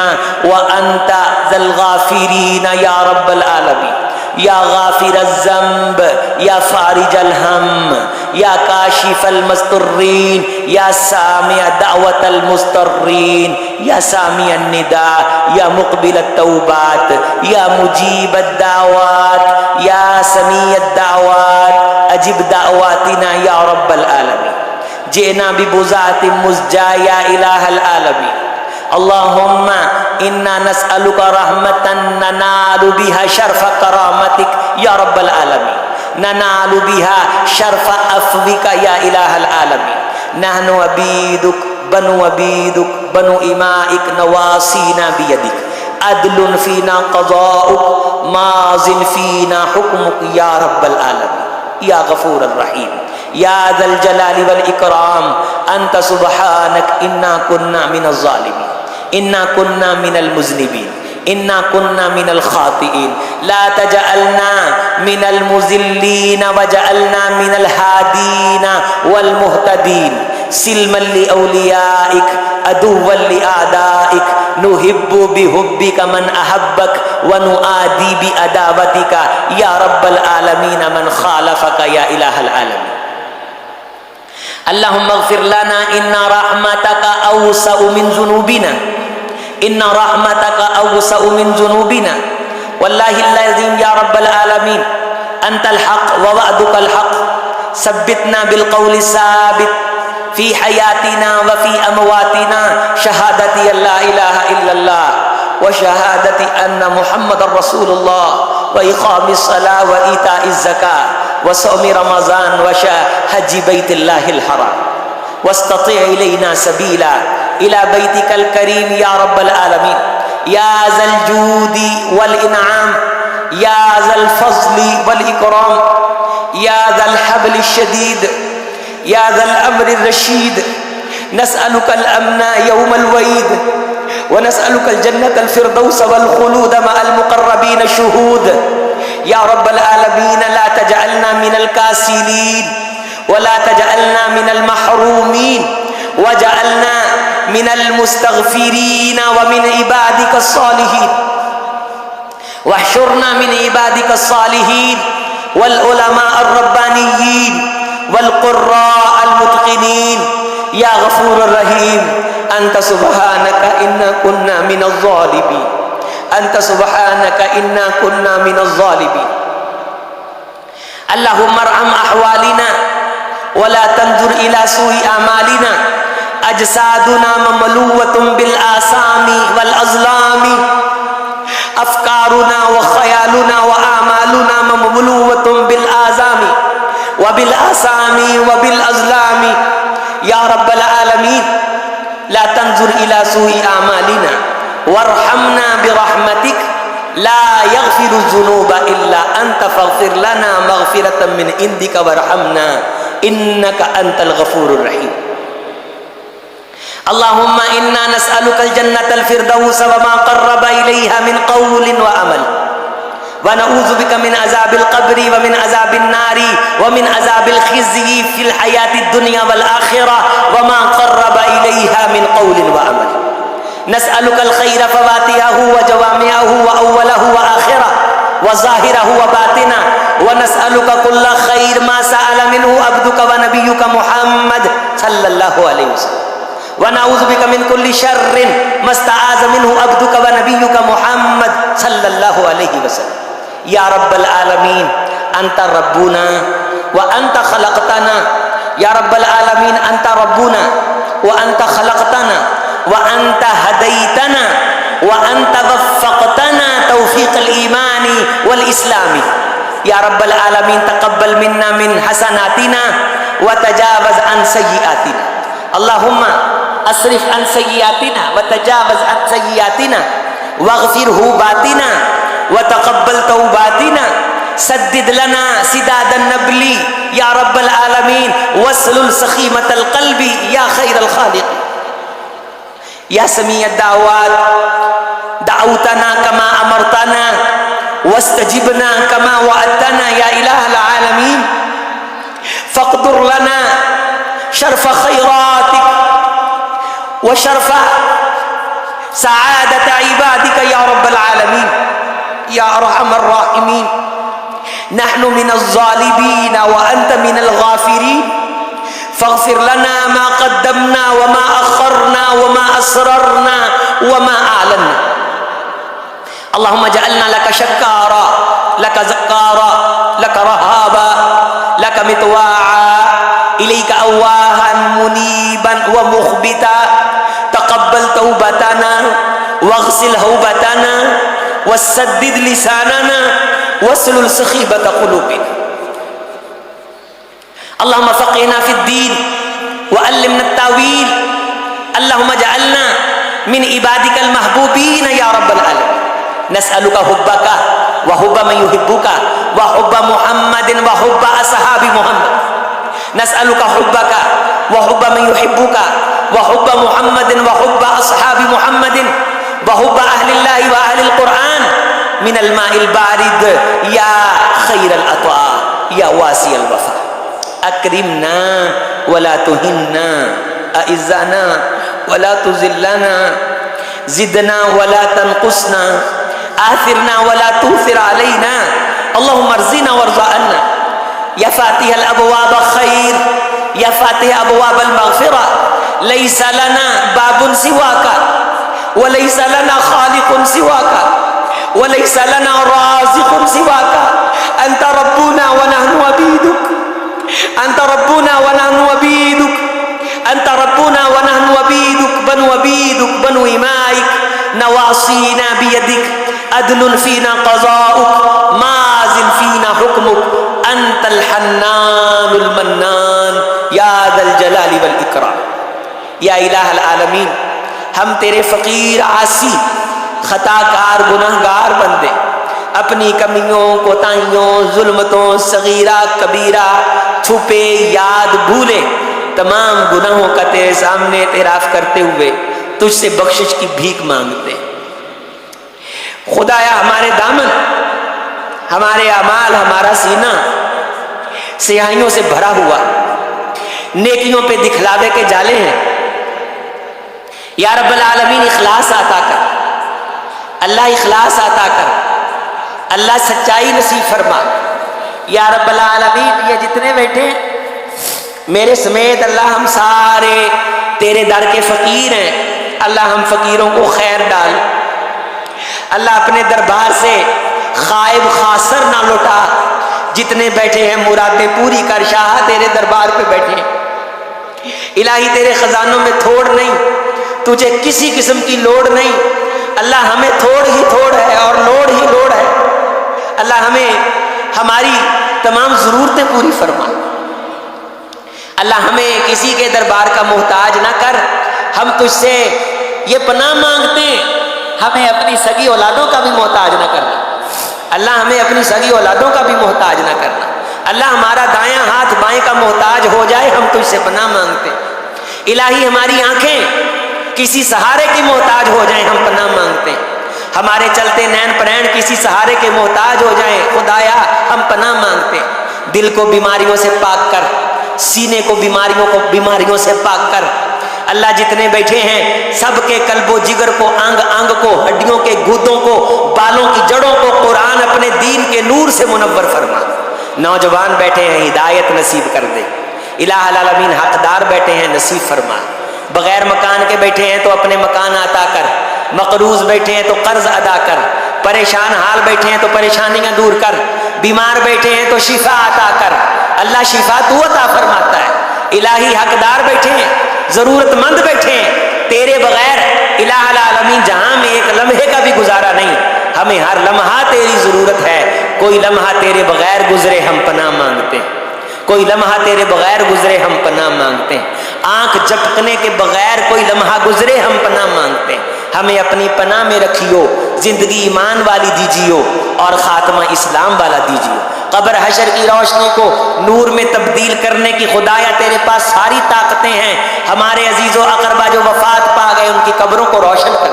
وانت ذا الغافرین یا رب العالمین یا غافر الذنب یا فارج الہم یا کاشف المسترین یا سامع دعوت المسترین یا سامع النداء یا مقبل التوبات یا مجیب الدعوات یا سمیع الدعوات اجب دعواتنا یا رب العالمین جئنا ببضاعة مزجاة یا الہ العالمین اللہم انا نسألک رحمتا ننال بها شرف کرامتک یا رب العالمین ننال بها شرف عفوک یا الہ العالمین نحن عبیدک بنو امائک نواسینا بیدک عدل فینا قضاؤک ماض فینا حکمک یا رب العالمین یا غفور الرحیم یا ذا الجلال والاکرام انت سبحانک انا کننا من الظالمین انا کننا من المذنبین انا کننا من الخاطئین لا تجعلنا من المذلین وجعلنا من الہادین والمہتدین سلما لأولیائک عدوا لأعدائک نحب بحبک من احبک ونعادی بعداوتک یا رب العالمین من خالفک یا الہ العالمین اللہم اغفر لنا ان رحمتک اوسع من ذنوبنا ان رحمتک اوسع من ذنوبنا واللہ العظیم یا رب العالمین انت الحق ووعدک الحق ثبتنا بالقول الثابت فی حیاتنا وفی امواتنا شہادتی لا الہ الا اللہ وشہادت ان محمد رسول اللہ واقام الصلاة وایتاء الزکاة وصوم رمضان وحج بیت اللہ الحرام واستطع الینا سبیلا الى بیتک الکریم یا رب العالمین یا ذا الجود والانعام یا ذا الفضل والاکرام یا ذا الحبل الشدید یا ذا الامر الرشید نسألک الامن یوم الوعید ونسألك الجنة الفردوس والخلود مع المقربين الشهود یا رب العالمین لا تجعلنا من الكاسلین ولا تجعلنا من المحرومین وجعلنا من المستغفرین ومن عبادك الصالحین واحشرنا من عبادك الصالحین والعلماء الربانیین والقراء المتقنین یا غفور الرحیم انت سبحانک انا کننا من الظالمین انت سبحانک انا کننا من الظالمین اللہم ارحم احوالنا ولا تنظر الى سوء اعمالنا اجسادنا مملوۃ بالآثام والازلام افکارنا وخیالنا واعمالنا مملوۃ بالآثام وبالآثام وبالازلام یا رب العالمین لا تنظر الى سوء اعمالنا وارحمنا برحمتك لا يغفر الذنوب الا انت فاغفر لنا مغفرة من عندك وارحمنا انك انت الغفور الرحیم اللہم انا نسألک الجنة الفردوس وما قرب الیہا من قول وعمل ونعوذ بک من عذاب القبر ومن عذاب النار ومن عذاب الخزي في الحياة الدنيا والآخرة وما قرب الیہا من قول وعمل نسألک الخیر فواتحہ وجوامعہ وأولہ وآخرہ وظاہرہ وباطنہ ونسألک کل خیر ما سأل منہ عبدک ونبیک محمد صلی اللہ علیہ وسلم ونعوذ بک من کل شر ما استعاذ منہ عبدک ونبیک محمد صلی اللہ علیہ وسلم یا رب العالمین انت ربنا وانت خلقتنا یا رب العالمین انت ربنا وانت خلقتنا وانت ہدیتنا وانت وفقتنا توفیق الایمان والاسلام یا رب العالمین تقبل منا من حسناتنا وتجاوز عن سیئاتنا اللہم اصرف عن سیئاتنا وتجاوز عن سیئاتنا واغفر حوباتنا وتقبل توباتنا سدد لنا سداد النبل یا رب العالمین واسلل سخیمة القلب یا خیر الخالق یا سمیع الدعوات دعوتنا کما امرتنا واستجبنا کما وعدتنا یا الہ العالمین فاقدر لنا شرف خیراتک وشرف سعادة عبادك يا رب العالمين يا أرحم الراحمين نحن من الظالمين وأنت من الغافرين فاغفر لنا ما قدمنا وما أخرنا وما أسررنا وما أعلنا اللهم اجعلنا لك شكارا لك ذكارا لك رهابا لك مطواعا إليك أواها منيبا ومخبتا تقبل توبتنا واغسل هوبتنا وسدد لساننا واسلل سخيبة قلوبنا اللهم فقهنا في الدين وعلمنا التاويل اللهم اجعلنا من عبادك المحبوبين يا رب العالمين نسألك حبك وحب من يحبك وحب محمد وحب أصحاب محمد نسألك حبك وحب من يحبك وحب محمد وحب أصحاب محمد وحب أهل الله وأهل القرآن من الماء البارد يا خير الأطعاء يا واسع الوفاء أكرمنا ولا تهنا أعزنا ولا تذلنا زدنا ولا تنقصنا آثرنا ولا تؤثر علينا اللهم ارزقنا وارض عنا يا فاتح الأبواب خير يا فاتح أبواب المغفرة ليس لنا باب سواك وليس لنا خالق سواك وليس لنا رازق سواك أنت ربنا ونحن عبيدك أنت ربنا ونحن عبيدك أنت ربنا ونحن عبيدك بنو عبيدك بنو إمائك نواصينا بيدك عدل فينا قضاؤك ماض فينا حكمك أنت الحنان المنان يا ذا الجلال والإكرام یا الہ العالمین ہم تیرے فقیر عاصی خطا کار گناہ گار بندے اپنی کمیوں کوتاہیوں ظلمتوں صغیرہ کبیرہ چھپے یاد بھولے تمام گناہوں کا تیرے سامنے اعتراف کرتے ہوئے تجھ سے بخشش کی بھیک مانگتے خدایا ہمارے دامن ہمارے اعمال ہمارا سینہ سیاہیوں سے بھرا ہوا نیکیوں پہ دکھلاوے کے جالے ہیں یا رب العالمین اخلاص عطا کر اللہ اخلاص عطا کر اللہ سچائی نصیب فرما یا رب العالمین یہ جتنے بیٹھے میرے سمیت اللہ ہم سارے تیرے در کے فقیر ہیں اللہ ہم فقیروں کو خیر ڈال اللہ اپنے دربار سے خائب خاصر نہ لوٹا جتنے بیٹھے ہیں مرادیں پوری کر شاہ تیرے دربار پہ بیٹھے الہی تیرے خزانوں میں تھوڑ نہیں تجھے کسی قسم کی لوڑ نہیں اللہ ہمیں تھوڑ ہی تھوڑ ہے اور لوڑ ہی لوڑ ہے اللہ ہمیں ہماری تمام ضرورتیں پوری فرما اللہ ہمیں کسی کے دربار کا محتاج نہ کر ہم تجھ سے یہ پناہ مانگتے ہیں ہمیں اپنی سگی اولادوں کا بھی محتاج نہ کرنا اللہ ہمیں اپنی سگی اولادوں کا بھی محتاج نہ کرنا اللہ ہمارا دایاں ہاتھ بائیں کا محتاج ہو جائے ہم تجھ سے پناہ مانگتے الہی ہماری آنکھیں کسی سہارے کی محتاج ہو جائیں ہم پناہ مانگتے ہیں، ہمارے چلتے نین پرین کسی سہارے کے محتاج ہو جائیں خدایا ہم پناہ مانگتے ہیں۔ دل کو بیماریوں سے پاک کر، سینے کو بیماریوں سے پاک کر۔ اللہ جتنے بیٹھے ہیں سب کے قلب و جگر کو، انگ انگ کو، ہڈیوں کے گودوں کو، بالوں کی جڑوں کو قرآن اپنے دین کے نور سے منور فرما۔ نوجوان بیٹھے ہیں ہدایت نصیب کر دے، الہ العالمین حقدار بیٹھے ہیں نصیب فرما۔ بغیر مکان کے بیٹھے ہیں تو اپنے مکان عطا کر، مقروض بیٹھے ہیں تو قرض ادا کر، پریشان حال بیٹھے ہیں تو پریشانیاں دور کر، بیمار بیٹھے ہیں تو شفا عطا کر۔ اللہ شفا تو عطا فرماتا ہے۔ الہی حقدار بیٹھے ہیں، ضرورت مند بیٹھے ہیں، تیرے بغیر الہ العالمین جہاں میں ایک لمحے کا بھی گزارا نہیں، ہمیں ہر لمحہ تیری ضرورت ہے۔ کوئی لمحہ تیرے بغیر گزرے ہم پناہ مانگتے ہیں، کوئی لمحہ تیرے بغیر گزرے ہم پناہ مانگتے ہیں، آنکھ جھپکنے کے بغیر کوئی لمحہ گزرے ہم پناہ مانگتے ہیں۔ ہمیں اپنی پناہ میں رکھیو، زندگی ایمان والی دیجیو اور خاتمہ اسلام والا دیجیو۔ قبر حشر کی روشنی کو نور میں تبدیل کرنے کی خدایا تیرے پاس ساری طاقتیں ہیں۔ ہمارے عزیز و اقربا جو وفات پا گئے ان کی قبروں کو روشن کر،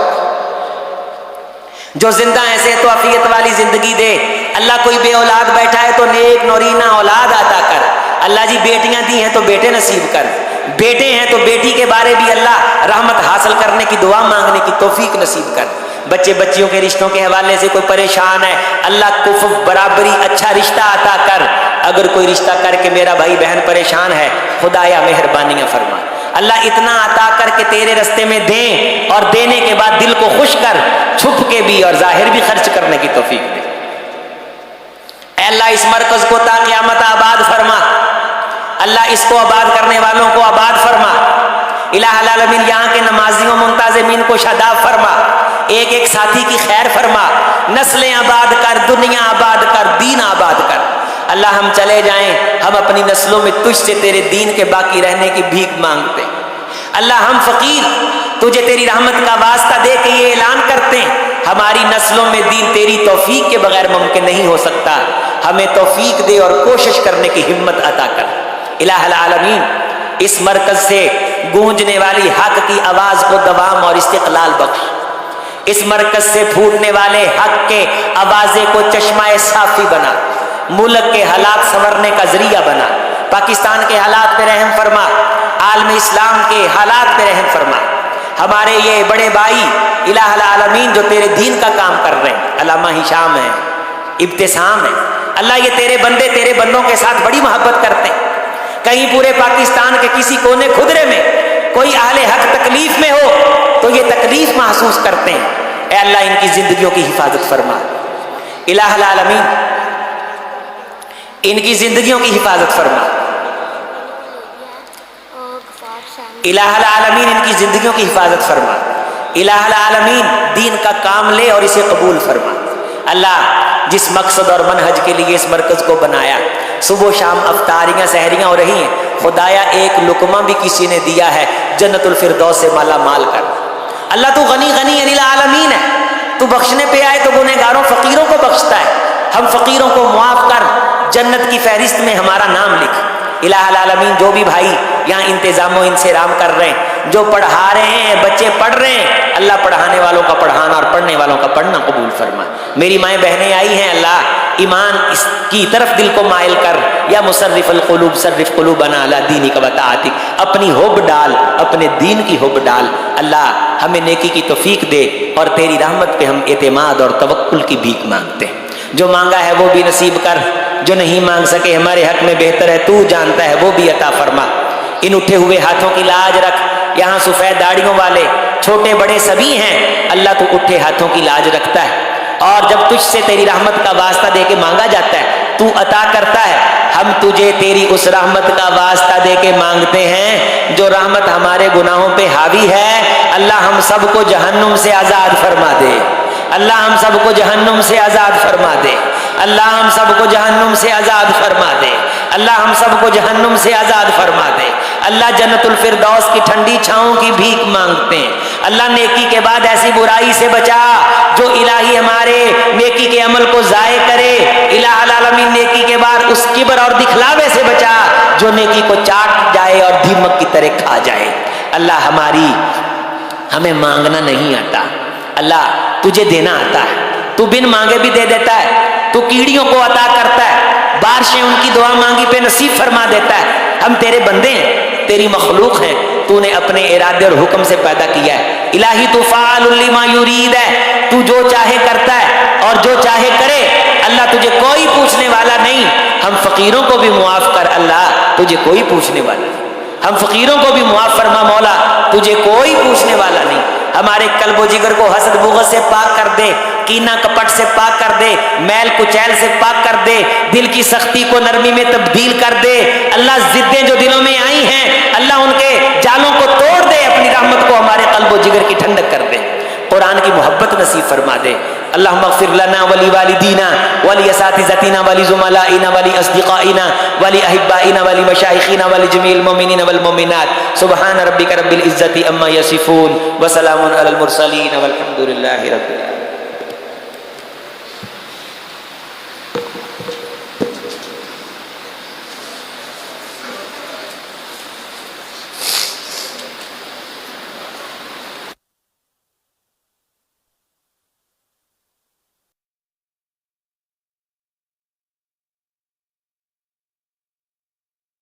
جو زندہ ہیں صحت و عافیت والی زندگی دے۔ اللہ کوئی بے اولاد بیٹھا ہے تو نیک نورینہ اولاد عطا کر۔ اللہ جی بیٹیاں دی ہیں تو بیٹے نصیب کر، بیٹے ہیں تو بیٹی کے بارے بھی اللہ رحمت حاصل کرنے کی دعا مانگنے کی توفیق نصیب کر۔ بچے بچیوں کے رشتوں کے حوالے سے کوئی پریشان ہے، اللہ کفو برابری اچھا رشتہ عطا کر۔ اگر کوئی رشتہ کر کے میرا بھائی بہن پریشان ہے خدایا مہربانیاں فرما۔ اللہ اتنا عطا کر کے تیرے رستے میں دیں اور دینے کے بعد دل کو خوش کر، چھپ کے بھی اور ظاہر بھی خرچ کرنے کی توفیق دے۔ اے اللہ اس مرکز کو تا قیامت آباد فرما، اللہ اس کو آباد کرنے والوں کو آباد فرما۔ الہ العالمین یہاں کے نمازیوں منتظمین کو شاداب فرما، ایک ایک ساتھی کی خیر فرما، نسلیں آباد کر، دنیا آباد کر، دین آباد کر۔ اللہ ہم چلے جائیں، ہم اپنی نسلوں میں تجھ سے تیرے دین کے باقی رہنے کی بھیک مانگتے ہیں۔ اللہ ہم فقیر تجھے تیری رحمت کا واسطہ دے کے یہ اعلان کرتے ہیں ہماری نسلوں میں دین تیری توفیق کے بغیر ممکن نہیں ہو سکتا۔ ہمیں توفیق دے اور کوشش کرنے کی ہمت عطا کر۔ الہ العالمین اس مرکز سے گونجنے والی حق کی آواز کو دوام اور استقلال بخش، اس مرکز سے پھوٹنے والے حق کے آوازے کو چشمہ صافی بنا، ملک کے حالات سنورنے کا ذریعہ بنا۔ پاکستان کے حالات پہ رحم فرما، عالم اسلام کے حالات پہ رحم فرما۔ ہمارے یہ بڑے بھائی الہ العالمین جو تیرے دین کا کام کر رہے ہیں، علامہ ہشام ہے، ابتسام ہے، اللہ یہ تیرے بندے تیرے بندوں کے ساتھ بڑی محبت کرتے ہیں۔ کہیں پورے پاکستان کے کسی کونے خدرے میں کوئی اہل حق تکلیف میں ہو تو یہ تکلیف محسوس کرتے ہیں، اے اللہ ان کی زندگیوں کی حفاظت فرما۔ الہ العالمین ان کی زندگیوں کی حفاظت فرما۔ الہ العالمین ان کی زندگیوں کی حفاظت فرما۔ الہ العالمین دین کا کام لے اور اسے قبول فرما۔ اللہ جس مقصد اور منہج کے لیے اس مرکز کو بنایا، صبح و شام افطاریاں سحریاں ہو رہی ہیں، خدایا ایک لقمہ بھی کسی نے دیا ہے جنت الفردوس سے مالا مال کر۔ اللہ تو غنی غنی العالمین ہے، تو بخشنے پہ آئے تو گنہگاروں فقیروں کو بخشتا ہے۔ ہم فقیروں کو معاف کر، جنت کی فہرست میں ہمارا نام لکھ۔ الہ العالمین جو بھی بھائی یہاں انتظام و انصرام کر رہے ہیں، جو پڑھا رہے ہیں، بچے پڑھ رہے ہیں، اللہ پڑھانے والوں کا پڑھانا اور پڑھنے والوں کا پڑھنا قبول فرما۔ میری مائیں بہنیں آئی ہیں، اللہ ایمان اس کی طرف دل کو مائل کر، یا مصرف القلوب صرف قلوبنا علی دینک و طاعتک، اپنی حب ڈال، اپنے دین کی حب ڈال۔ اللہ ہمیں نیکی کی توفیق دے اور تیری رحمت پہ ہم اعتماد اور توکل کی بھیک مانگتے ہیں۔ جو مانگا ہے وہ بھی نصیب کر، جو نہیں مانگ سکے ہمارے حق میں بہتر ہے تو جانتا ہے وہ بھی عطا فرما۔ ان اٹھے ہوئے ہاتھوں کی لاج رکھ، یہاں سفید داڑھیوں والے چھوٹے بڑے سبھی ہیں، اللہ تو اٹھے ہاتھوں کی لاج رکھتا ہے، اور جب تجھ سے تیری رحمت کا واسطہ دے کے مانگا جاتا ہے تو عطا کرتا ہے۔ ہم تجھے تیری اس رحمت کا واسطہ دے کے مانگتے ہیں جو رحمت ہمارے گناہوں پہ حاوی ہے۔ اللہ ہم سب کو جہنم سے آزاد فرما دے، اللہ ہم سب کو جہنم سے آزاد فرما دے، اللہ ہم سب کو جہنم سے آزاد فرما دے، اللہ ہم سب کو جہنم سے آزاد فرما دے۔ اللہ جنت الفردوس کی ٹھنڈی چھاؤں کی بھیک مانگتے ہیں۔ اللہ نیکی کے بعد ایسی برائی سے بچا جو الہی ہمارے نیکی کے عمل کو ضائع کرے۔ الہ العالمین نیکی کے بعد اس کبر اور دکھلاوے سے بچا جو نیکی کو چاٹ جائے اور دیمک کی طرح کھا جائے۔ اللہ ہمیں مانگنا نہیں آتا، اللہ تجھے دینا آتا ہے، تو بن مانگے بھی دے دیتا ہے، تو کیڑیوں کو عطا کرتا ہے، بارشیں ان کی دعا مانگی پہ نصیب فرما دیتا ہے۔ ہم تیرے بندے ہیں، تیری مخلوق ہیں، تو نے اپنے ارادے اور حکم سے پیدا کیا ہے۔ الہی تو فعال لما یرید ہے، تو جو چاہے کرتا ہے اور جو چاہے کرے، اللہ تجھے کوئی پوچھنے والا نہیں۔ ہم فقیروں کو بھی معاف کر اللہ، تجھے کوئی پوچھنے والا نہیں۔ ہم فقیروں کو بھی معاف فرما مولا، تجھے کوئی پوچھنے والا نہیں۔ ہمارے قلب و جگر کو حسد بغض سے پاک کر دے، کینہ کپٹ سے پاک کر دے، میل کچیل سے پاک کر دے، دل کی سختی کو نرمی میں تبدیل کر دے۔ اللہ ضدیں جو دلوں میں آئی ہیں، اللہ ان کے جالوں کو توڑ دے، اپنی رحمت کو ہمارے قلب و جگر کی ٹھنڈک کر دے، قرآن کی محبت نصیب فرما دے۔ اللہم اغفر لنا ولی والدینا ولی اساتذتنا ولی زملائنا ولی اصدقائنا ولی احبائنا ولی مشائخنا ولی جمیع المؤمنین والمؤمنات۔ سبحان ربک رب العزت عما یصفون وسلام علی المرسلین والحمد للہ رب العالمین۔